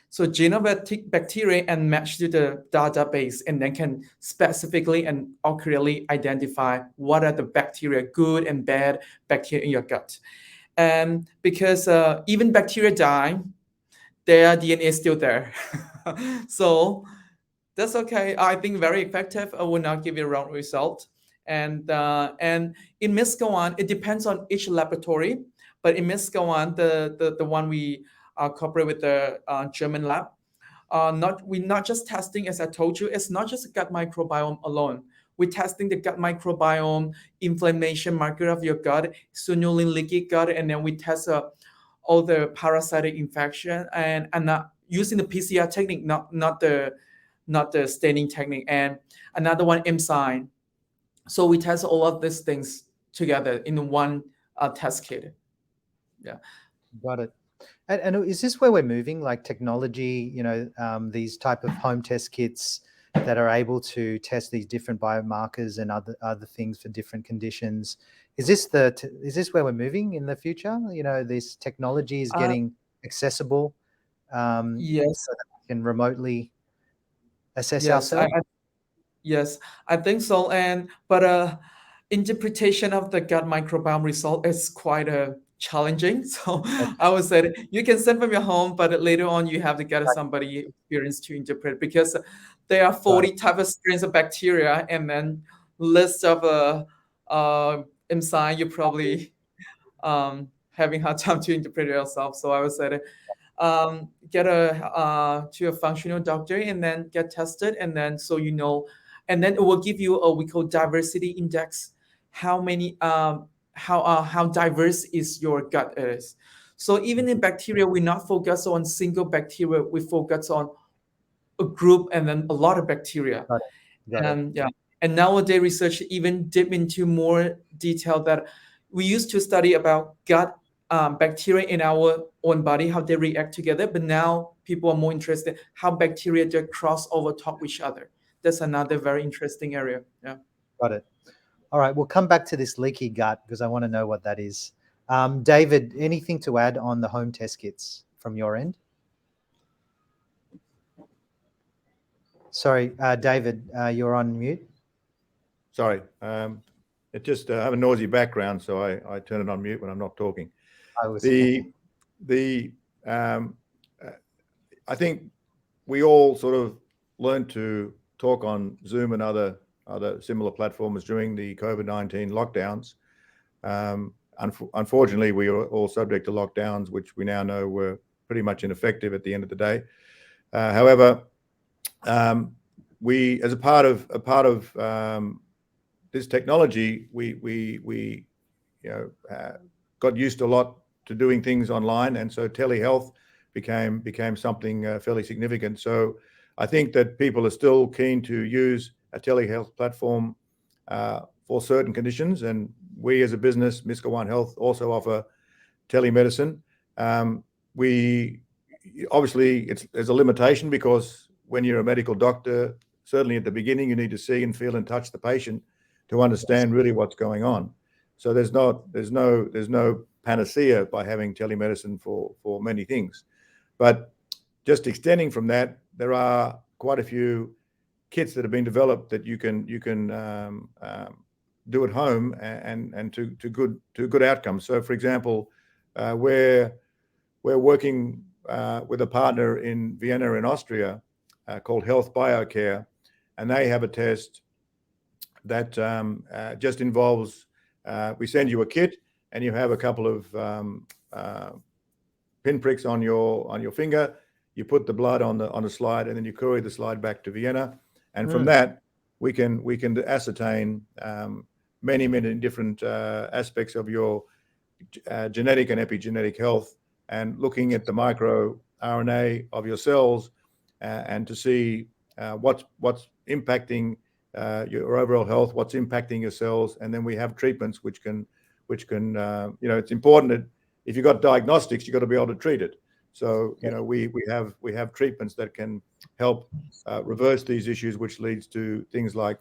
So genome bacteria and match to the database, and then can specifically and accurately identify what are the bacteria, good and bad bacteria in your gut. And because even bacteria die, their DNA is still there. So that's okay. I think very effective. I will not give you a wrong result. And in Miska One, it depends on each laboratory. But in Miska One, the one we cooperate with the German lab, we're not just testing, as I told you, it's not just gut microbiome alone. We're testing the gut microbiome, inflammation marker of your gut, sunulin leaky gut, and then we test all the parasitic infection, and using the PCR technique, not the staining technique, and another one MSign. So we test all of these things together in one test kit. Got it. And is this where we're moving, like technology, these type of home test kits that are able to test these different biomarkers and other things for different conditions? Is this where we're moving in the future? This technology is Uh, getting accessible, yes, so that we can remotely assess yes, ourselves? yes, I think so. But interpretation of the gut microbiome result is quite challenging. So I would say that you can send from your home, but later on you have to get somebody experienced to interpret, because there are 40 type of strains of bacteria, and then list of enzyme you probably having hard time to interpret it yourself. So I would say that get to a functional doctor and then get tested, and then and then it will give you a we call diversity index, how many how diverse is your gut is. So even in bacteria, we not focus on single bacteria, we focus on a group and then a lot of bacteria. Got it. And yeah, and nowadays research even dip into more detail that we used to study about gut bacteria in our own body, how they react together. But now people are more interested how bacteria just cross over talk with each other. That's another very interesting area. Yeah. Got it. All right, we'll come back to this leaky gut because I want to know what that is. David, anything to add on the home test kits from your end? Sorry, David, you're on mute. Sorry. It just I have a noisy background, so I turn it on mute when I'm not talking. I think we all sort of learned to talk on Zoom and other similar platforms during the COVID-19 lockdowns. Unfortunately, we were all subject to lockdowns, which we now know were pretty much ineffective at the end of the day. However, we, as a part of this technology, we got used a lot to doing things online, and so telehealth became something fairly significant. So I think that people are still keen to use a telehealth platform for certain conditions, and we as a business, Miska One Health, also offer telemedicine. We obviously there's a limitation, because when you're a medical doctor, certainly at the beginning, you need to see and feel and touch the patient to understand really what's going on. So there's no panacea by having telemedicine for many things. But just extending from that, there are quite a few kits that have been developed that you can do at home and to good outcomes. So, for example, we're working with a partner in Vienna in Austria called Health BioCare, and they have a test that just involves we send you a kit, and you have a couple of pinpricks on your finger. You put the blood on the slide, and then you courier the slide back to Vienna. And from that, we can ascertain many different aspects of your genetic and epigenetic health, and looking at the microRNA of your cells, and to see what's impacting your overall health, what's impacting your cells, and then we have treatments which can it's important that if you've got diagnostics, you've got to be able to treat it. So we have treatments that can help reverse these issues, which leads to things like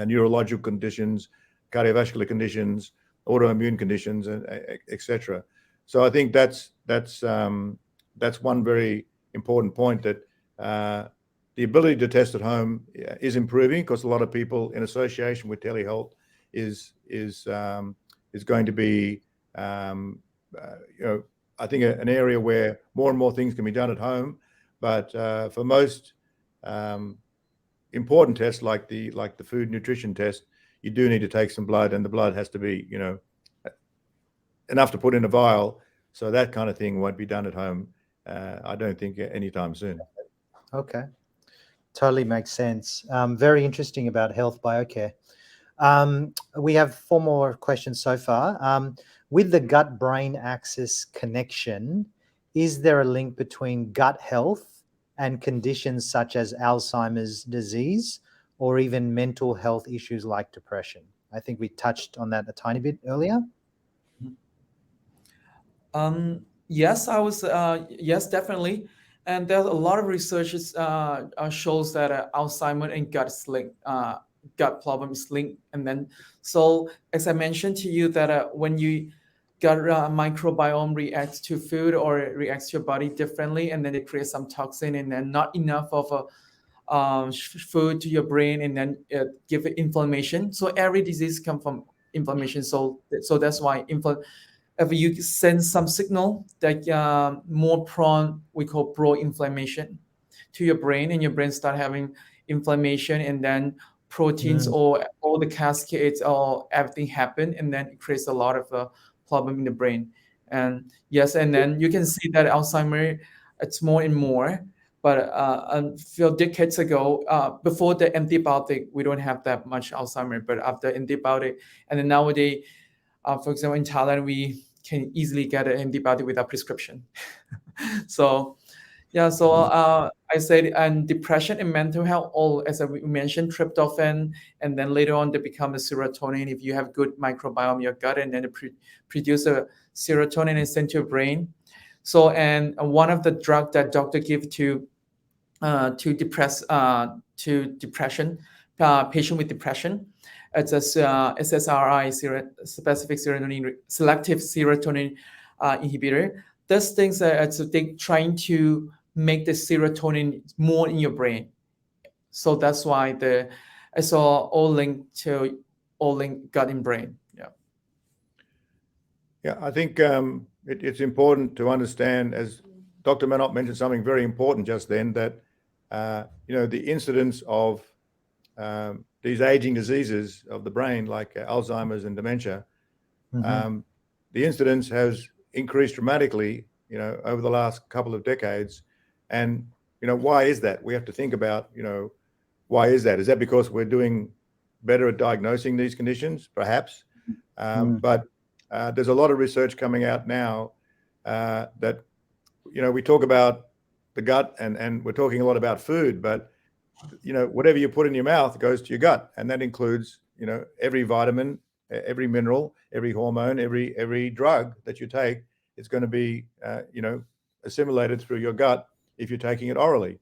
neurological conditions, cardiovascular conditions, autoimmune conditions, and etc. So I think that's one very important point, that the ability to test at home is improving, because a lot of people, in association with telehealth, is going to be I think an area where more and more things can be done at home. But for most important tests, like the food nutrition test, you do need to take some blood, and the blood has to be enough to put in a vial. So that kind of thing won't be done at home, I don't think, anytime soon. Okay, totally makes sense. Very interesting about Health BioCare. We have 4 more questions so far. With the gut-brain axis connection, is there a link between gut health and conditions such as Alzheimer's disease, or even mental health issues like depression? I think we touched on that a tiny bit earlier. Yes, I was. Yes, definitely. And there's a lot of researches shows that Alzheimer and gut problem is linked. And then, so as I mentioned to you, that when you gut microbiome reacts to food or reacts to your body differently, and then it creates some toxin, and then not enough of a food to your brain, and then give it inflammation. So every disease come from inflammation. So that's why if you send some signal that more prone, we call pro-inflammation to your brain, and your brain start having inflammation, and then proteins Mm. or all the cascades or everything happen, and then it creates a lot of problem in the brain. And yes, and then you can see that Alzheimer, it's more and more. But a few decades ago, before the antibiotic, we don't have that much Alzheimer. But after antibiotic, and then nowadays, for example, in Thailand, we can easily get an antibiotic without prescription. So yeah, so I said, and depression and mental health, all as I mentioned, tryptophan, and then later on they become a serotonin. If you have good microbiome in your gut, and then it produce a serotonin and send to your brain. So, and one of the drug that doctor give to depression patient with depression, it's a SSRI, specific serotonin, selective serotonin inhibitor. Those things are it's they trying to make the serotonin more in your brain. So that's why it's all linked gut and brain. Yeah. Yeah, I think it's important to understand, as Dr. Manop mentioned something very important just then, that the incidence of these aging diseases of the brain, like Alzheimer's and dementia, the incidence has increased dramatically, over the last couple of decades. And, why is that? We have to think about, why is that? Is that because we're doing better at diagnosing these conditions? Perhaps. But there's a lot of research coming out now that, we talk about the gut, and we're talking a lot about food, but whatever you put in your mouth goes to your gut, and that includes every vitamin, every mineral, every hormone, every drug that you take. It's going to be assimilated through your gut if you're taking it orally.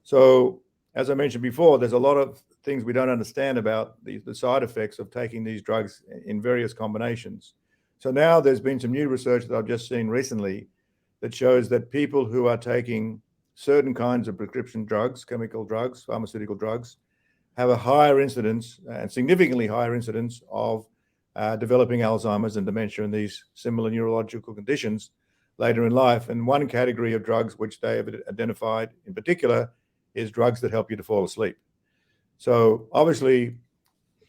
So as I mentioned before, there's a lot of things we don't understand about the side effects of taking these drugs in various combinations. So now there's been some new research that I've just seen recently that shows that people who are taking certain kinds of prescription drugs, chemical drugs, pharmaceutical drugs, have a higher incidence and significantly higher incidence of developing Alzheimer's and dementia and these similar neurological conditions later in life. And one category of drugs which they have identified in particular is drugs that help you to fall asleep. So obviously,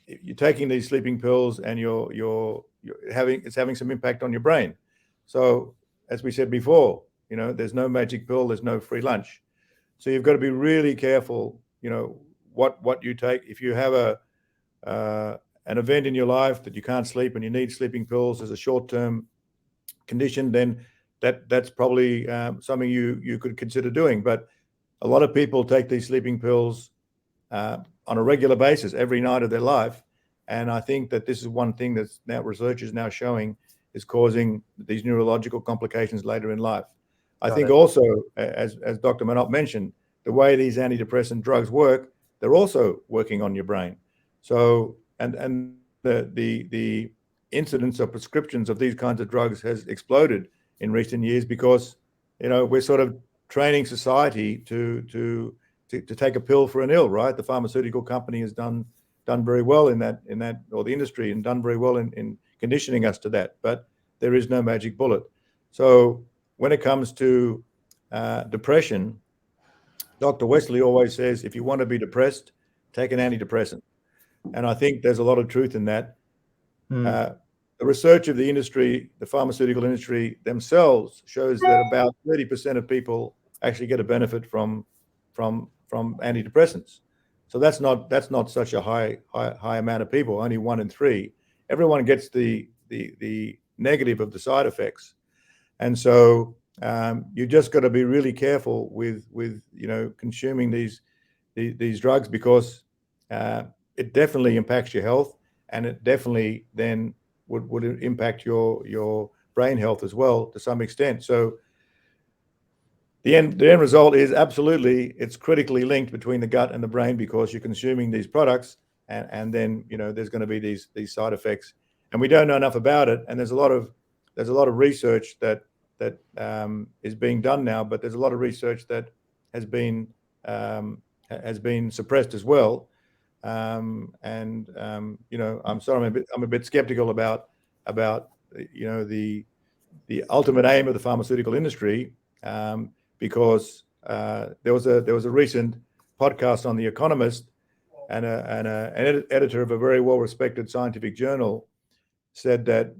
if you're taking these sleeping pills and it's having some impact on your brain. So as we said before, there's no magic pill, there's no free lunch. So you've got to be really careful, what you take. If you have an event in your life that you can't sleep and you need sleeping pills as a short-term condition, then that's probably something you could consider doing. But a lot of people take these sleeping pills on a regular basis every night of their life. And I think that this is one thing that's now research is now showing is causing these neurological complications later in life. I think also, as Dr. Manop mentioned, the way these antidepressant drugs work, they're also working on your brain. So, and the incidence of prescriptions of these kinds of drugs has exploded in recent years because, we're sort of training society to take a pill for an ill, right? The pharmaceutical company has done very well in that, or the industry, and done very well in conditioning us to that. But there is no magic bullet. So when it comes to depression, Dr. Wesley always says, if you want to be depressed, take an antidepressant. And I think there's a lot of truth in that. The research of the industry, the pharmaceutical industry themselves, shows that about 30% of people actually get a benefit from antidepressants. So that's not such a high amount of people. Only 1 in 3. Everyone gets the negative of the side effects, and so you just got to be really careful with consuming these drugs, because it definitely impacts your health, and it definitely then would impact your brain health as well to some extent. So the end result is absolutely, it's critically linked between the gut and the brain, because you're consuming these products, and then there's going to be these side effects, and we don't know enough about it. And there's a lot of research that is being done now, but there's a lot of research that has been suppressed as well. I'm sorry, I'm a bit skeptical about the ultimate aim of the pharmaceutical industry, because there was a recent podcast on The Economist, and an editor of a very well-respected scientific journal said that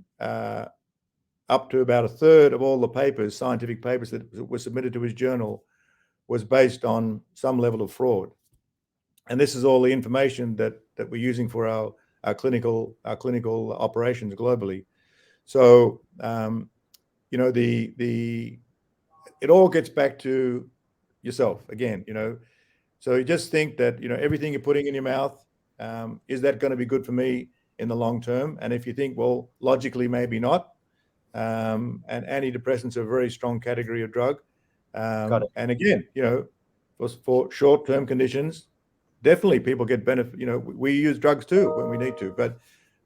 up to about a third of all the scientific papers that were submitted to his journal was based on some level of fraud. And this is all the information that we're using for our clinical operations globally. So it all gets back to yourself again. So you just think that everything you're putting in your mouth, is that going to be good for me in the long term? And if you think, well, logically maybe not, and antidepressants are a very strong category of drug. Got it. And again, for short-term conditions, definitely people get benefit. We use drugs too when we need to, but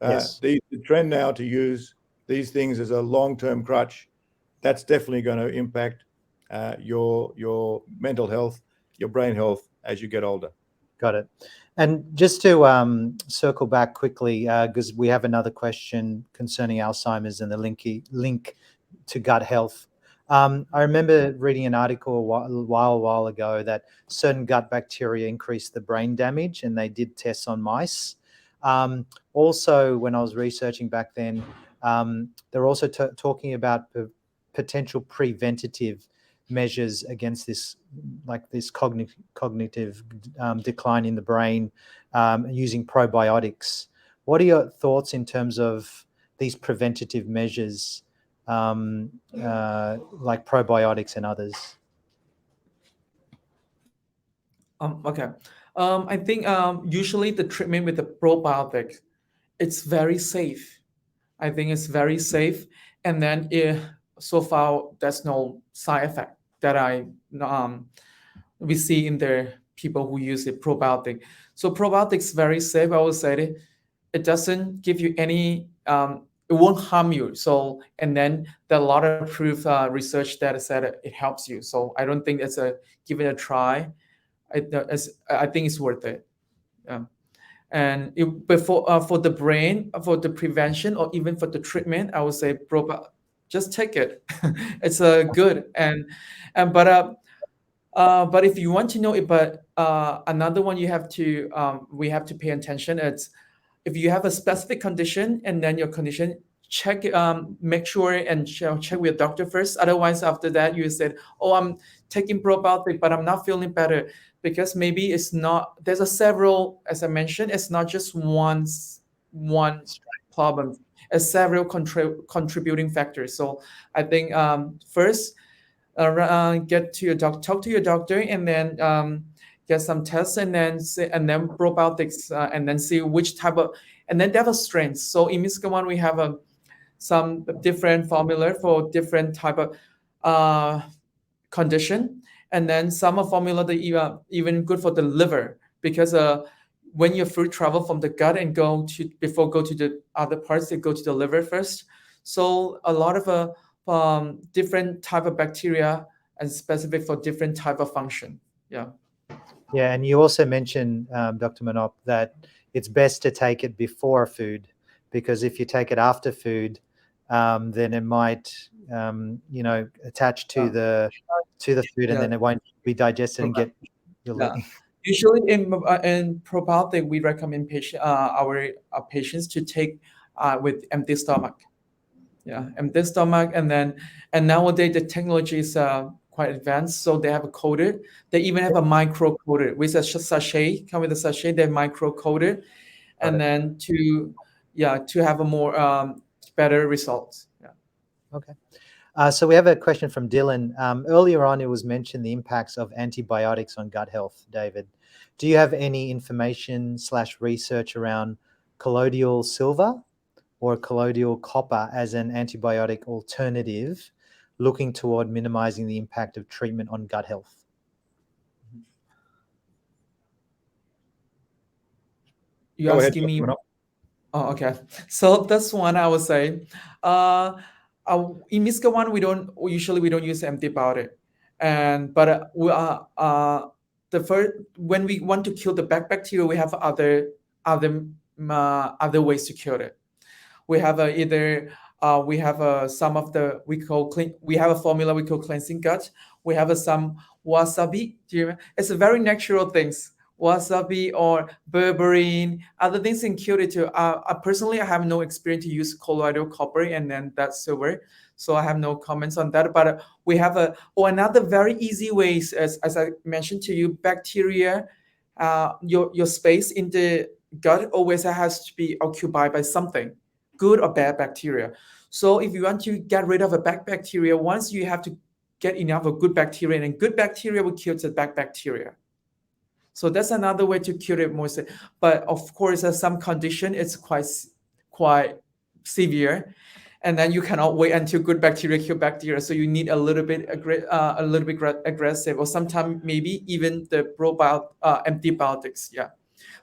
Yes. the trend now to use these things as a long-term crutch, that's definitely going to impact your mental health, your brain health as you get older. Got it. And just to circle back quickly, because we have another question concerning Alzheimer's and the link to gut health. I remember reading an article a while ago that certain gut bacteria increase the brain damage, and they did tests on mice. Also, when I was researching back then, they're also talking about potential preventative measures against this, like this cognitive decline in the brain, using probiotics. What are your thoughts in terms of these preventative measures, like probiotics and others? Okay. I think usually the treatment with the probiotic, it's very safe. I think it's very safe, and then so far there's no side effect that we see in the people who use the probiotic. So probiotics very safe. I would say it doesn't give you any. It won't harm you. So, and then there are a lot of proof research that said it helps you. So I don't think it's give it a try. I think it's worth it. And for the brain, for the prevention, or even for the treatment, I would say just take it. It's good. But if you want to know it, another one we have to pay attention. It's if you have a specific condition, and then your condition, check, make sure and check with your doctor first. Otherwise, after that, you said, "Oh, I'm taking probiotic, but I'm not feeling better," because maybe it's not. There's several, as I mentioned, it's not just one problem. It's several contributing factors. So I think first, get to your talk to your doctor, and then get some tests, and then probiotics, and then see which type of, and then they have a strength. So in Miskawan, we have some different formula for different type of condition, and then some of formula that even good for the liver, because when your food travel from the gut and go to the other parts, they go to the liver first. So a lot of different type of bacteria, and specific for different type of function. Yeah. Yeah, and you also mentioned, Dr. Manop, that it's best to take it before food, because if you take it after food, then it might, attach to the food, and then it won't be digested and get your Yeah. Usually in probiotic, we recommend our patients to take with empty stomach. Yeah, empty stomach, and nowadays the technology is quite advanced, so they have a coated. They even have a micro coated with a sachet. Come with a sachet, they're micro coated, and then to have a more better results. Yeah. Okay. So we have a question from Dylan. Earlier on, it was mentioned the impacts of antibiotics on gut health. David, do you have any information / research around colloidal silver or colloidal copper as an antibiotic alternative, looking toward minimizing the impact of treatment on gut health? You're Go ahead, asking me. Dr. Manop. Oh, okay. So this one I would say, in MISCA1 we don't use antibiotic, but we are the first when we want to kill the bacteria, we have other ways to kill it. We have some of the we have a formula we call cleansing gut. We have some wasabi. Do you remember? It's a very natural things. Wasabi or berberine, other things can kill it too. Personally, I have no experience to use colloidal copper and then that silver, so I have no comments on that. But we have another very easy ways, as I mentioned to you, bacteria. Your space in the gut always has to be occupied by something, good or bad bacteria. So if you want to get rid of a bad bacteria, once you have to get enough of good bacteria, and good bacteria will kill the bad bacteria. So that's another way to kill it more. But of course, some condition it's quite severe, and then you cannot wait until good bacteria kill bacteria. So you need a little bit aggressive, or sometimes maybe even the antibiotics. Yeah,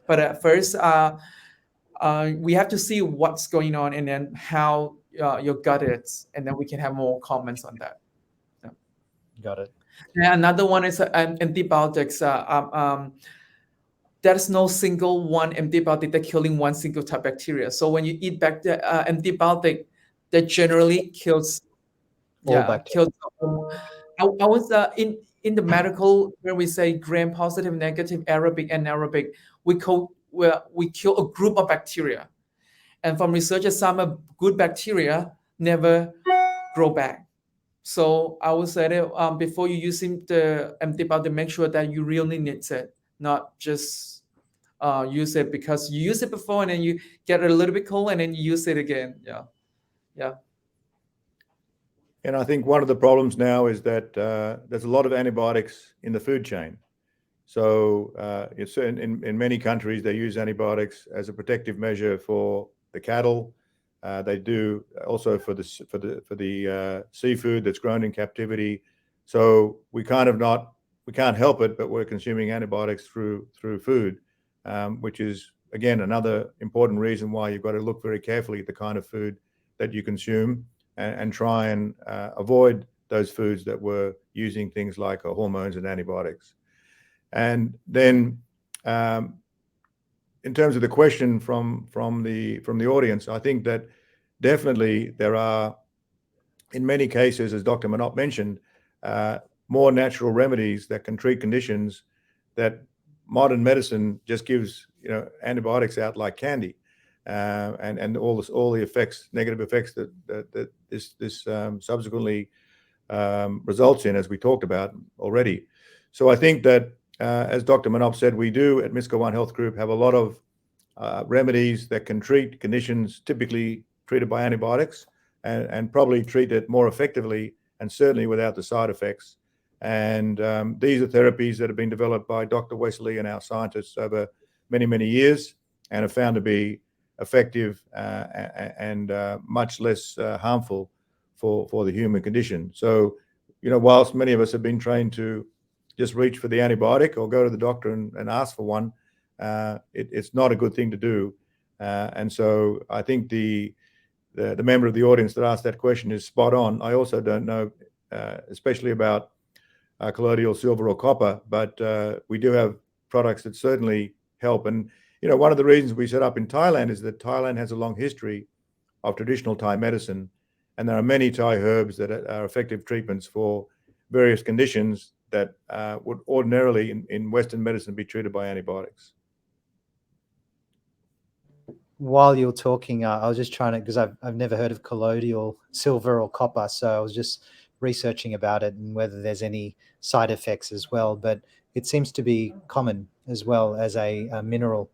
but at first, we have to see what's going on and then how your gut is, and then we can have more comments on that. Yeah. Got it. And another one is antibiotics. There's no single one antibiotic that killing one single type of bacteria. So when you eat antibiotic, that generally kills All bacteria. I was in the medical where we say gram positive, negative, Arabic, anaerobic. We kill a group of bacteria, and from researchers, some good bacteria never grow back. So I would say that before you using the antibiotic, make sure that you really need it, not just use it because you use it before and then you get a little bit cold and then you use it again. Yeah. And I think one of the problems now is that there's a lot of antibiotics in the food chain. So it's in many countries they use antibiotics as a protective measure for the cattle. They do also for the seafood that's grown in captivity. So we can't help it, but we're consuming antibiotics through food, which is again another important reason why you've got to look very carefully at the kind of food that you consume and try and avoid those foods that were using things like hormones and antibiotics. And then in terms of the question from the audience, I think that definitely there are, in many cases, as Dr. Manop mentioned, more natural remedies that can treat conditions that modern medicine just gives antibiotics out like candy, and all the effects, negative effects that this subsequently results in, as we talked about already. So I think that as Dr. Manop said, we do at MISCA1 Health Group have a lot of remedies that can treat conditions typically treated by antibiotics and probably treat it more effectively and certainly without the side effects. And these are therapies that have been developed by Dr. Wesley and our scientists over many, many years and are found to be effective and much less harmful for the human condition. So, whilst many of us have been trained to just reach for the antibiotic or go to the doctor and ask for one, it's not a good thing to do. And so I think the member of the audience that asked that question is spot on. I also don't know, especially about colloidal silver or copper, but we do have products that certainly help. And, one of the reasons we set up in Thailand is that Thailand has a long history of traditional Thai medicine. And there are many Thai herbs that are effective treatments for various conditions that would ordinarily in Western medicine be treated by antibiotics. While you're talking, I was just trying to, because I've never heard of colloidal silver or copper, so I was just researching about it and whether there's any side effects as well. But it seems to be common as well as a mineral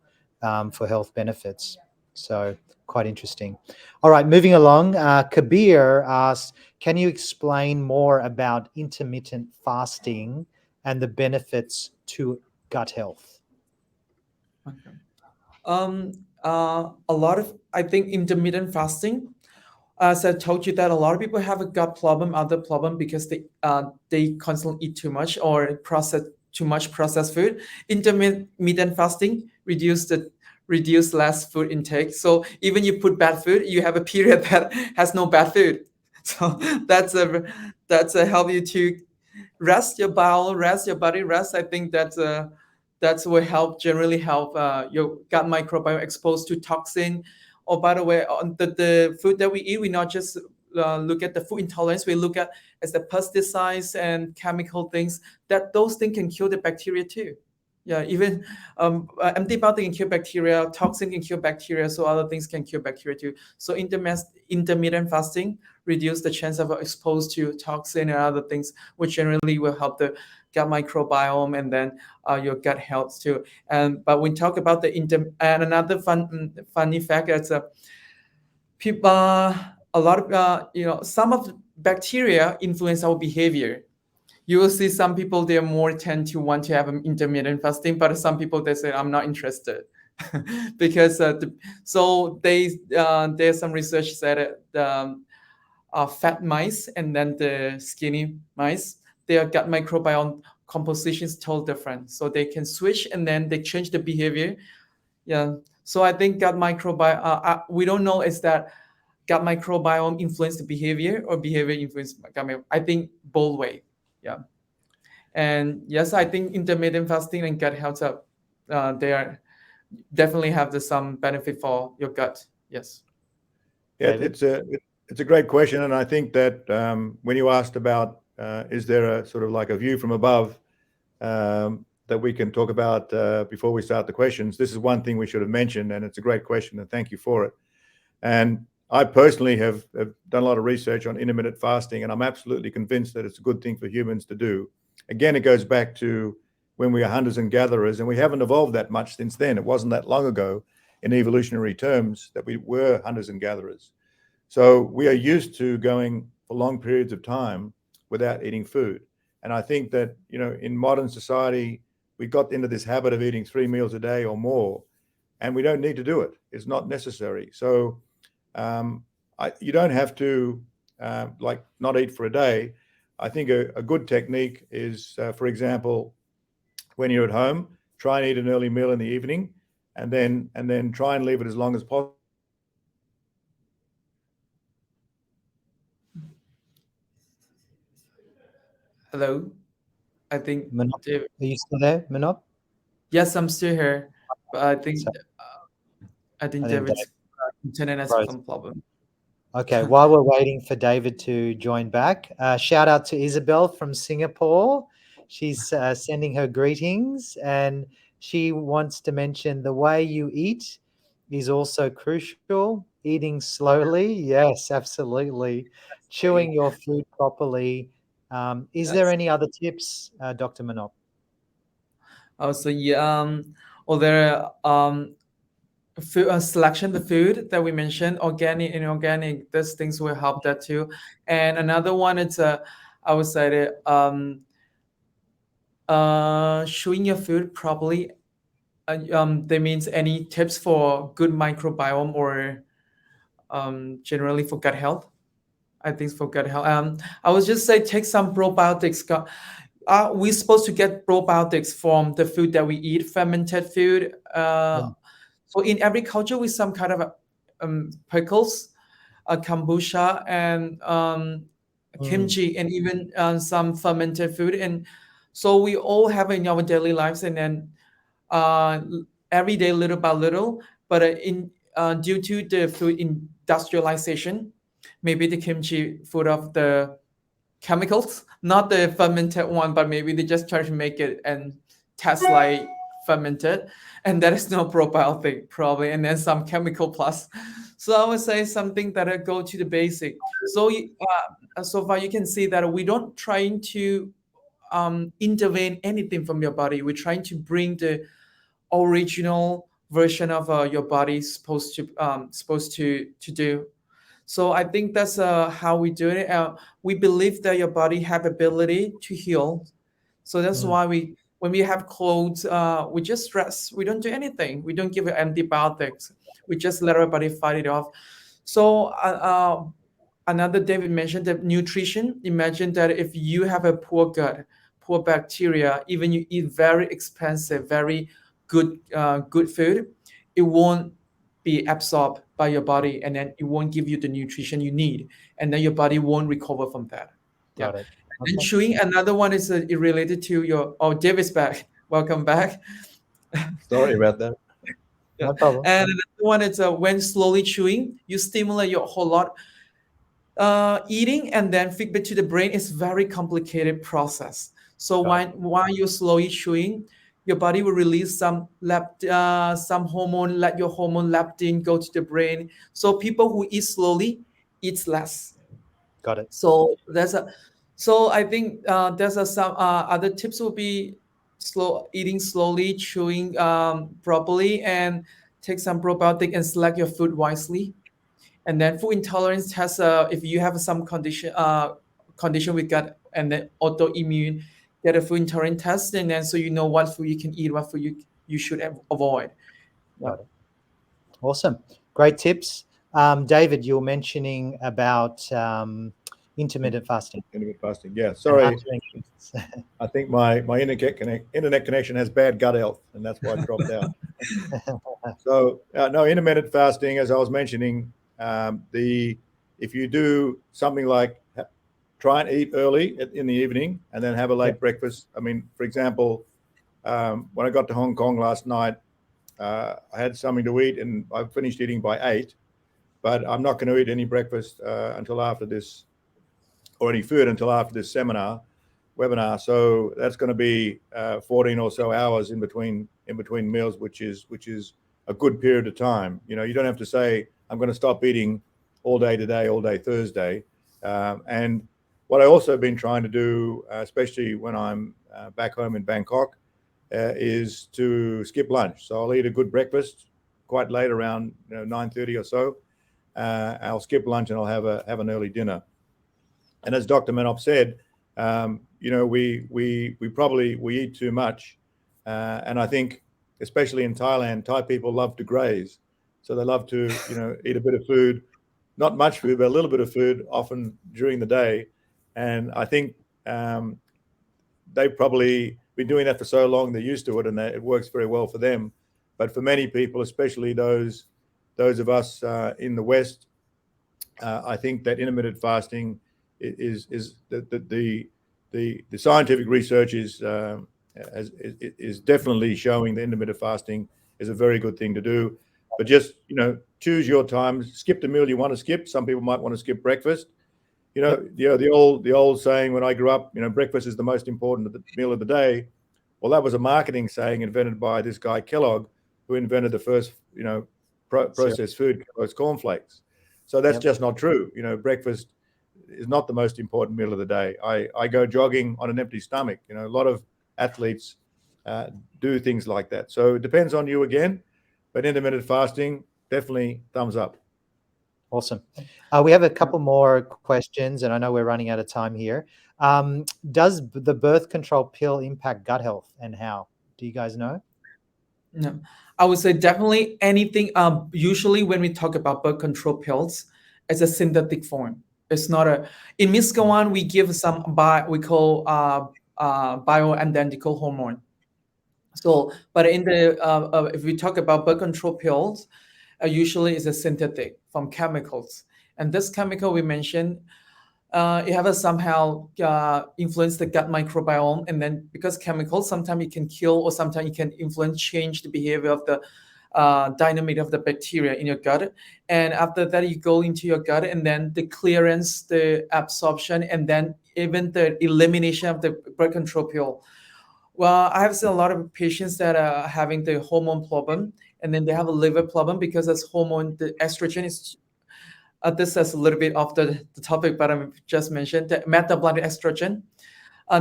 for health benefits. So quite interesting. All right, moving along. Kabir asks, can you explain more about intermittent fasting and the benefits to gut health? Okay. a lot of, I think, intermittent fasting. As I told you, that a lot of people have a gut problem, other problem, because they constantly eat too much or process too much processed food. Intermittent fasting reduce less food intake. So even you put bad food, you have a period that has no bad food. So that's a help you to rest your bowel, rest your body, rest. I think that's will help, generally help your gut microbiome exposed to toxin. Oh, by the way, on the food that we eat, we not just look at the food intolerance. We look at as the pesticides and chemical things, that those things can kill the bacteria too. Yeah, even antibiotic can kill bacteria, toxin can kill bacteria, so other things can kill bacteria too. So intermittent fasting reduce the chance of exposed to toxin and other things, which generally will help the gut microbiome and then your gut health too. And but when we talk about and another funny fact is people a lot of some of the bacteria influence our behavior. You will see some people, they are more tend to want to have an intermittent fasting, but some people, they say I'm not interested. Because there's some research that fat mice and then the skinny mice, their gut microbiome composition is totally different, so they can switch and then they change the behavior. Yeah, so I think gut microbiome, we don't know is that gut microbiome influence the behavior or behavior influence gut microbiome. I think both way. Yeah. And yes, I think intermittent fasting and gut health they are definitely have some benefit for your gut. Yes. Yeah, David? it's a great question, and I think that when you asked about is there a sort of like a view from above that we can talk about before we start the questions, this is one thing we should have mentioned, and it's a great question, and thank you for it. And I personally have done a lot of research on intermittent fasting, and I'm absolutely convinced that it's a good thing for humans to do. Again, it goes back to when we are hunters and gatherers, and we haven't evolved that much since then. It wasn't that long ago in evolutionary terms that we were hunters and gatherers. So we are used to going for long periods of time without eating food. And I think that, in modern society, we got into this habit of eating 3 meals a day or more, and we don't need to do it. It's not necessary. So you don't have to not eat for a day. I think a good technique is, for example, when you're at home, try and eat an early meal in the evening, and then try and leave it as long as possible. Hello. I think Manop, David. are you still there, Manop? Yes, I'm still here, but I think So, I think David's internet has Right. some problem. Okay, while we're waiting for David to join back, shout out to Isabel from Singapore. She's sending her greetings, and she wants to mention the way you eat is also crucial. Eating slowly, yes, absolutely. Chewing your food properly. Is there Yes. any other tips, Dr. Manop? Also, yeah, there food selection, the food that we mentioned, organic, inorganic, these things will help that too. And another one, it's I would say that chewing your food properly. That means any tips for good microbiome or generally for gut health. I think for gut health. I would just say take some probiotics. We're supposed to get probiotics from the food that we eat, fermented food. So in agriculture, with some kind of pickles, kombucha, and kimchi, and even some fermented food. And so we all have it in our daily lives, and then every day, little by little. But due to the food industrialization, maybe the kimchi food of the chemicals, not the fermented one, but maybe they just try to make it and test like fermented, and there is no probiotic probably, and then some chemical plus. So I would say something that go to the basic. So so far you can see that we don't trying to intervene anything from your body. We're trying to bring the original version of your body supposed to do. So I think that's how we do it. We believe that your body have ability to heal, so that's why we when we have colds, we just stress. We don't do anything. We don't give it antibiotics. We just let our body fight it off. So another David mentioned that nutrition. Imagine that if you have a poor gut, poor bacteria, even you eat very expensive, very good food, it won't be absorbed by your body, and then it won't give you the nutrition you need, and then your body won't recover from that. Yeah. Got it. And Okay. chewing, another one is related to your. Oh, David's back. Welcome back. Sorry about that. No problem. And another one is when slowly chewing, you stimulate your whole lot. Eating and then feedback to the brain is very complicated process. So Right. while you're slowly chewing, your body will release some hormone, let your hormone leptin go to the brain. So people who eat slowly eats less. Got it. So I think there's some other tips will be eating slowly, chewing properly, and take some probiotic and select your food wisely. And then food intolerance has if you have some condition with gut and then autoimmune, get a food intolerance test, and then so you know what food you can eat, what food you should avoid. Got it. Awesome. Great tips. David, you were mentioning about intermittent fasting. Intermittent fasting. Yeah. and Sorry. answering questions. I think my internet connection has bad gut health, and that's why I dropped out. So no, intermittent fasting, as I was mentioning, if you do something like try and eat early in the evening and then have a late breakfast. I mean, for example, when I got to Hong Kong last night, I had something to eat and I finished eating by 8, but I'm not going to eat any breakfast until after this, or any food until after this webinar. So that's going to be 14 or so hours in between meals, which is a good period of time. You know, you don't have to say I'm going to stop eating all day today, all day Thursday. And what I also have been trying to do, especially when I'm back home in Bangkok, is to skip lunch. So I'll eat a good breakfast quite late, around 9:30 or so. I'll skip lunch and I'll have an early dinner. And as Dr. Manop said, we eat too much, and I think especially in Thailand, Thai people love to graze, so they love to eat a bit of food, not much food, but a little bit of food, often during the day. And I think they've probably been doing that for so long, they're used to it, and it works very well for them. But for many people, especially those of us in the West, I think that intermittent fasting is the scientific research is definitely showing that intermittent fasting is a very good thing to do. But just choose your time. Skip the meal you want to skip. Some people might want to skip breakfast. The old saying when I grew up, breakfast is the most important meal of the day. Well, that was a marketing saying invented by this guy Kellogg, who invented the first processed food, Kellogg's cornflakes. So that's just not true. Breakfast is not the most important meal of the day. I go jogging on an empty stomach. A lot of athletes do things like that. So it depends on you again, but intermittent fasting, definitely thumbs up. Awesome. We have a couple more questions, and I know we're running out of time here. Does the birth control pill impact gut health, and how? Do you guys know? No, I would say definitely anything. Usually when we talk about birth control pills, it's a synthetic form. It's not in Miscawan, we give some we call bioidentical hormone. So, but in the if we talk about birth control pills, usually it's a synthetic from chemicals, and this chemical we mentioned, it has somehow influence the gut microbiome, and then because chemicals sometimes it can kill, or sometimes it can change the behavior of the dynamic of the bacteria in your gut. And after that, you go into your gut, and then the clearance, the absorption, and then even the elimination of the birth control pill. Well, I have seen a lot of patients that are having the hormone problem, and then they have a liver problem because as hormone, the estrogen is. This is a little bit off the topic, but I just mentioned the metabolic estrogen.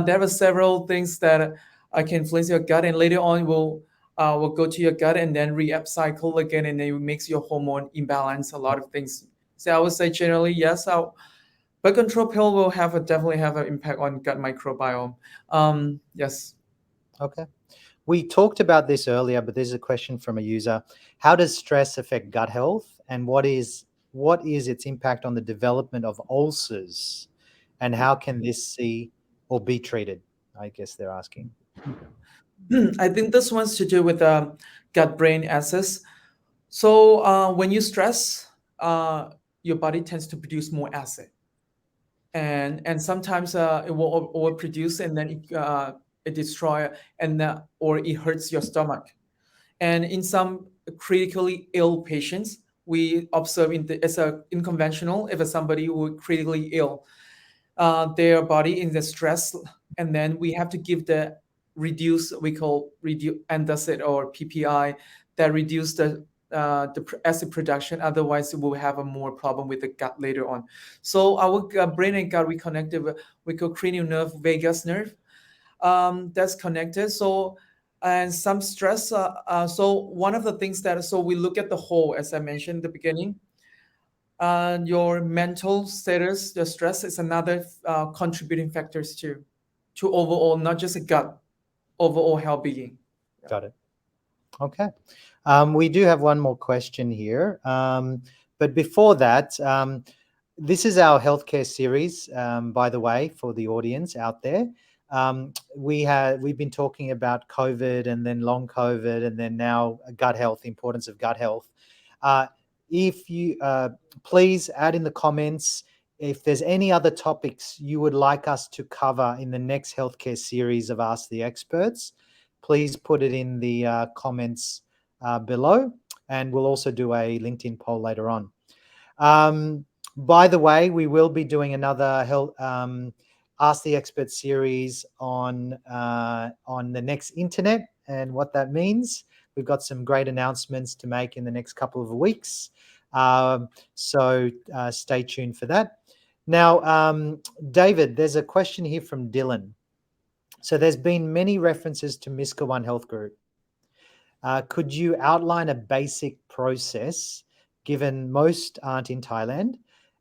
There are several things that can influence your gut, and later on will go to your gut and then re-upcycle again, and then it makes your hormone imbalance. A lot of things. So I would say generally yes. Birth control pill will definitely have an impact on gut microbiome. Yes. Okay. We talked about this earlier, but there's a question from a user. How does stress affect gut health, and what is its impact on the development of ulcers, and how can this see or be treated? I guess they're asking. I think this one's to do with gut-brain axis. So when you stress, your body tends to produce more acid, and sometimes it will overproduce, and then it destroy or it hurts your stomach. And in some critically ill patients, we observe as a unconventional, if somebody who critically ill, their body in the stress, and then we have to give the we call reduce antacid or PPI that reduce the acid production. Otherwise, we will have a more problem with the gut later on. So our brain and gut, we connected we call cranial nerve, vagus nerve, that's connected. So and some stress. So one of the things so we look at the whole, as I mentioned in the beginning. Your mental status, your stress is another contributing factors to overall, not just a gut, overall health being. Got it. Okay. We do have one more question here. But before that, this is our healthcare series, by the way, for the audience out there. We've been talking about COVID, and then long COVID, and then now gut health, the importance of gut health. If you please add in the comments if there's any other topics you would like us to cover in the next healthcare series of Ask the Experts. Please put it in the comments below, and we'll also do a LinkedIn poll later on. By the way, we will be doing another Ask the Expert series on the next internet, and what that means. We've got some great announcements to make in the next couple of weeks. So stay tuned for that. Now, David, there's a question here from Dylan. So there's been many references to Miska One Health Group. Could you outline a basic process, given most aren't in Thailand,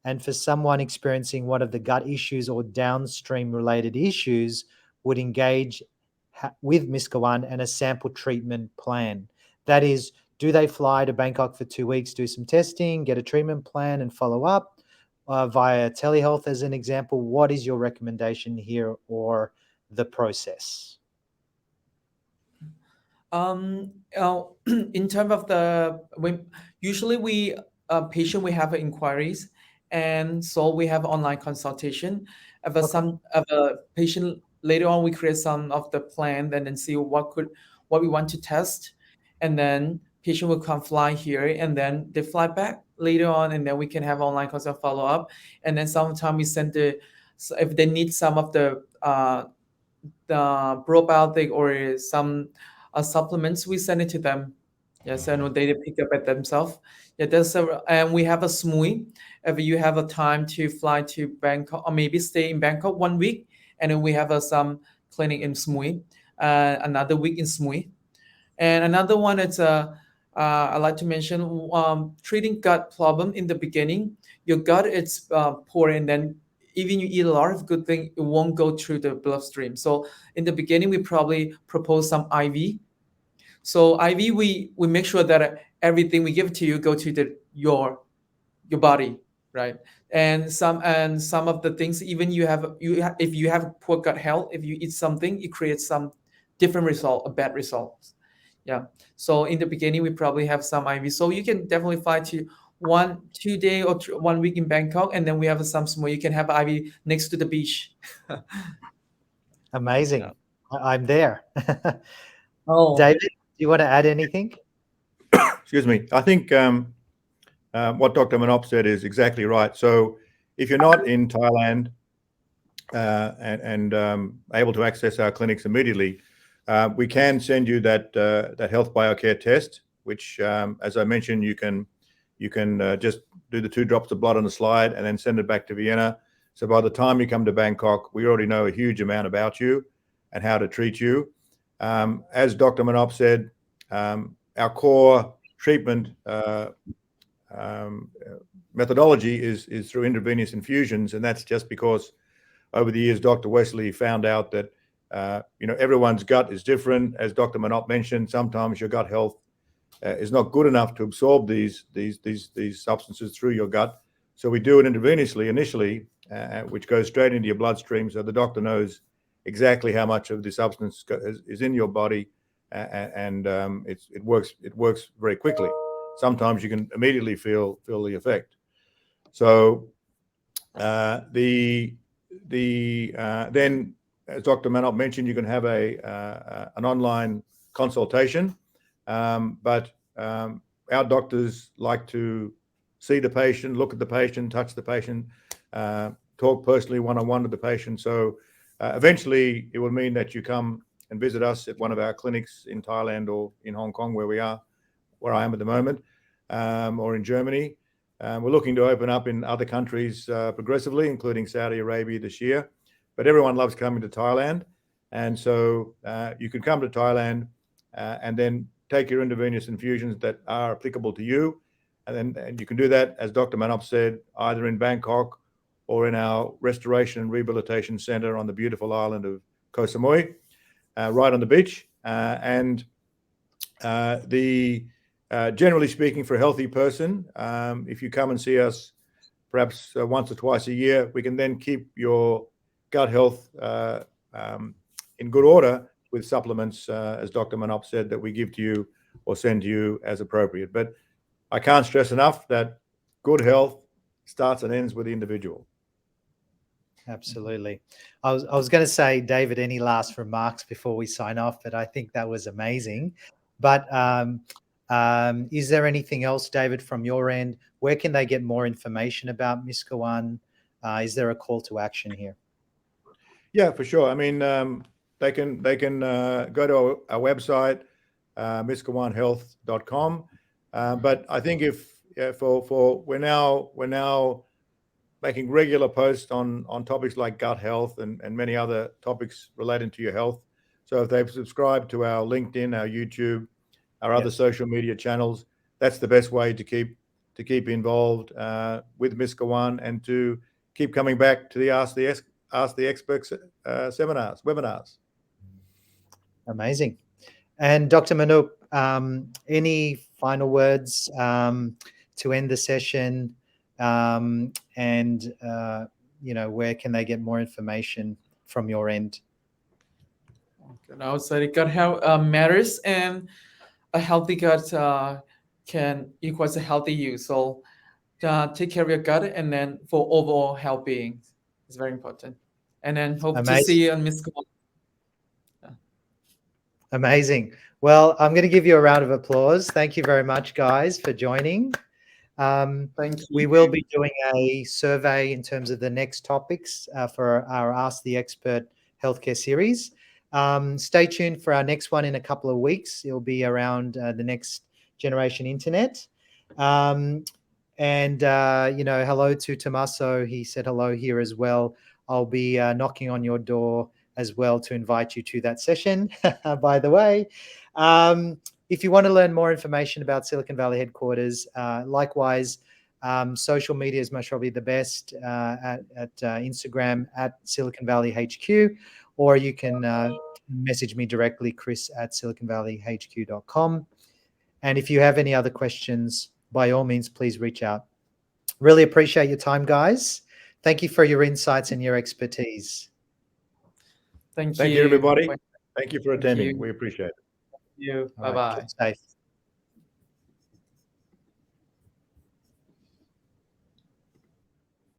and for someone experiencing one of the gut issues or downstream related issues would engage with Miska One and a sample treatment plan? That is, do they fly to Bangkok for 2 weeks, do some testing, get a treatment plan and follow up via telehealth as an example? What is your recommendation here or the process? In terms of usually we patient, we have inquiries, and so we have online consultation. If some of a patient later on, we create some of the plan and then see what we want to test, and then patient will come fly here, and then they fly back later on, and then we can have online consult follow up, and then sometimes we send if they need some of the probiotic or some supplements, we send it to them. Yes, and they pick up at themselves. Yeah, and we have a SMUI. If you have a time to fly to Bangkok or maybe stay in Bangkok 1 week, and then we have some clinic in SMUI, another week in SMUI. And another one, it's I like to mention treating gut problem in the beginning. Your gut is poor, and then even you eat a lot of good things, it won't go through the bloodstream. So in the beginning, we probably propose some IV. So IV, we make sure that everything we give to you go to your body, right? And some of the things, even if you have poor gut health, if you eat something, it creates some different result, a bad result. Yeah. So in the beginning, we probably have some IV. So you can definitely fly to 1-2 day or 1 week in Bangkok, and then we have some small. You can have IV next to the beach. Amazing. Yeah. I'm there. Oh, David, do you want to add anything? Excuse me. I think what Dr. Manop said is exactly right. So if you're not in Thailand and able to access our clinics immediately, we can send you that health biocare test, which, as I mentioned, you can just do the 2 drops of blood on the slide and then send it back to Vienna. So by the time you come to Bangkok, we already know a huge amount about you and how to treat you. As Dr. Manop said, our core treatment methodology is through intravenous infusions, and that's just because over the years Dr. Wesley found out that Everyone's gut is different. As Dr. Manop mentioned, sometimes your gut health is not good enough to absorb these substances through your gut. So we do it intravenously initially, which goes straight into your bloodstream, so the doctor knows exactly how much of the substance is in your body, and it works very quickly. Sometimes you can immediately feel the effect. So then, as Dr. Manop mentioned, you can have an online consultation, but our doctors like to see the patient, look at the patient, touch the patient, talk personally one-on-one with the patient. So eventually it will mean that you come and visit us at one of our clinics in Thailand or in Hong Kong, where I am at the moment, or in Germany. We're looking to open up in other countries progressively, including Saudi Arabia this year. But everyone loves coming to Thailand. And so you can come to Thailand and then take your intravenous infusions that are applicable to you. And you can do that, as Dr. Manop said, either in Bangkok or in our Restoration and Rehabilitation Centre on the beautiful island of Koh Samui, right on the beach. Generally speaking, for a healthy person, if you come and see us perhaps once or twice a year, we can then keep your gut health in good order with supplements, as Dr. Manop said, that we give to you or send to you as appropriate. But I can't stress enough that good health starts and ends with the individual. Absolutely. I was going to say, David, any last remarks before we sign off? But I think that was amazing. But is there anything else, David, from your end? Where can they get more information about Miska-One? Is there a call to action here? Yeah, for sure. I mean, they can go to our website, miskaonehealth.com. But I think we're now making regular posts on topics like gut health and many other topics relating to your health. So if they've subscribed to our LinkedIn, our YouTube, our other social media channels, that's the best way to keep involved with Miska-One and to keep coming back to the Ask the Experts webinars. Amazing. And Dr. Manop, any final words to end the session? And where can they get more information from your end? So gut health matters, and a healthy gut equals a healthy you. So take care of your gut, and then for overall health-being, it's very important. And then hope to see you on Miska-One. Amazing. Well, I'm going to give you a round of applause. Thank you very much, guys, for joining. Thank you. We will be doing a survey in terms of the next topics for our Ask the Expert healthcare series. Stay tuned for our next one in a couple of weeks. It'll be around the next generation internet. Hello to Tommaso. He said hello here as well. I'll be knocking on your door as well to invite you to that session, by the way. If you want to learn more information about Silicon Valley headquarters, likewise, social media is most probably the best at Instagram at Silicon Valley HQ, or you can message me directly, chris@siliconvalleyhq.com. And if you have any other questions, by all means, please reach out. Really appreciate your time, guys. Thank you for your insights and your expertise. Thank you. Thank you, everybody. Thank you for attending. We appreciate it. Thank you. Bye-bye. Keep safe.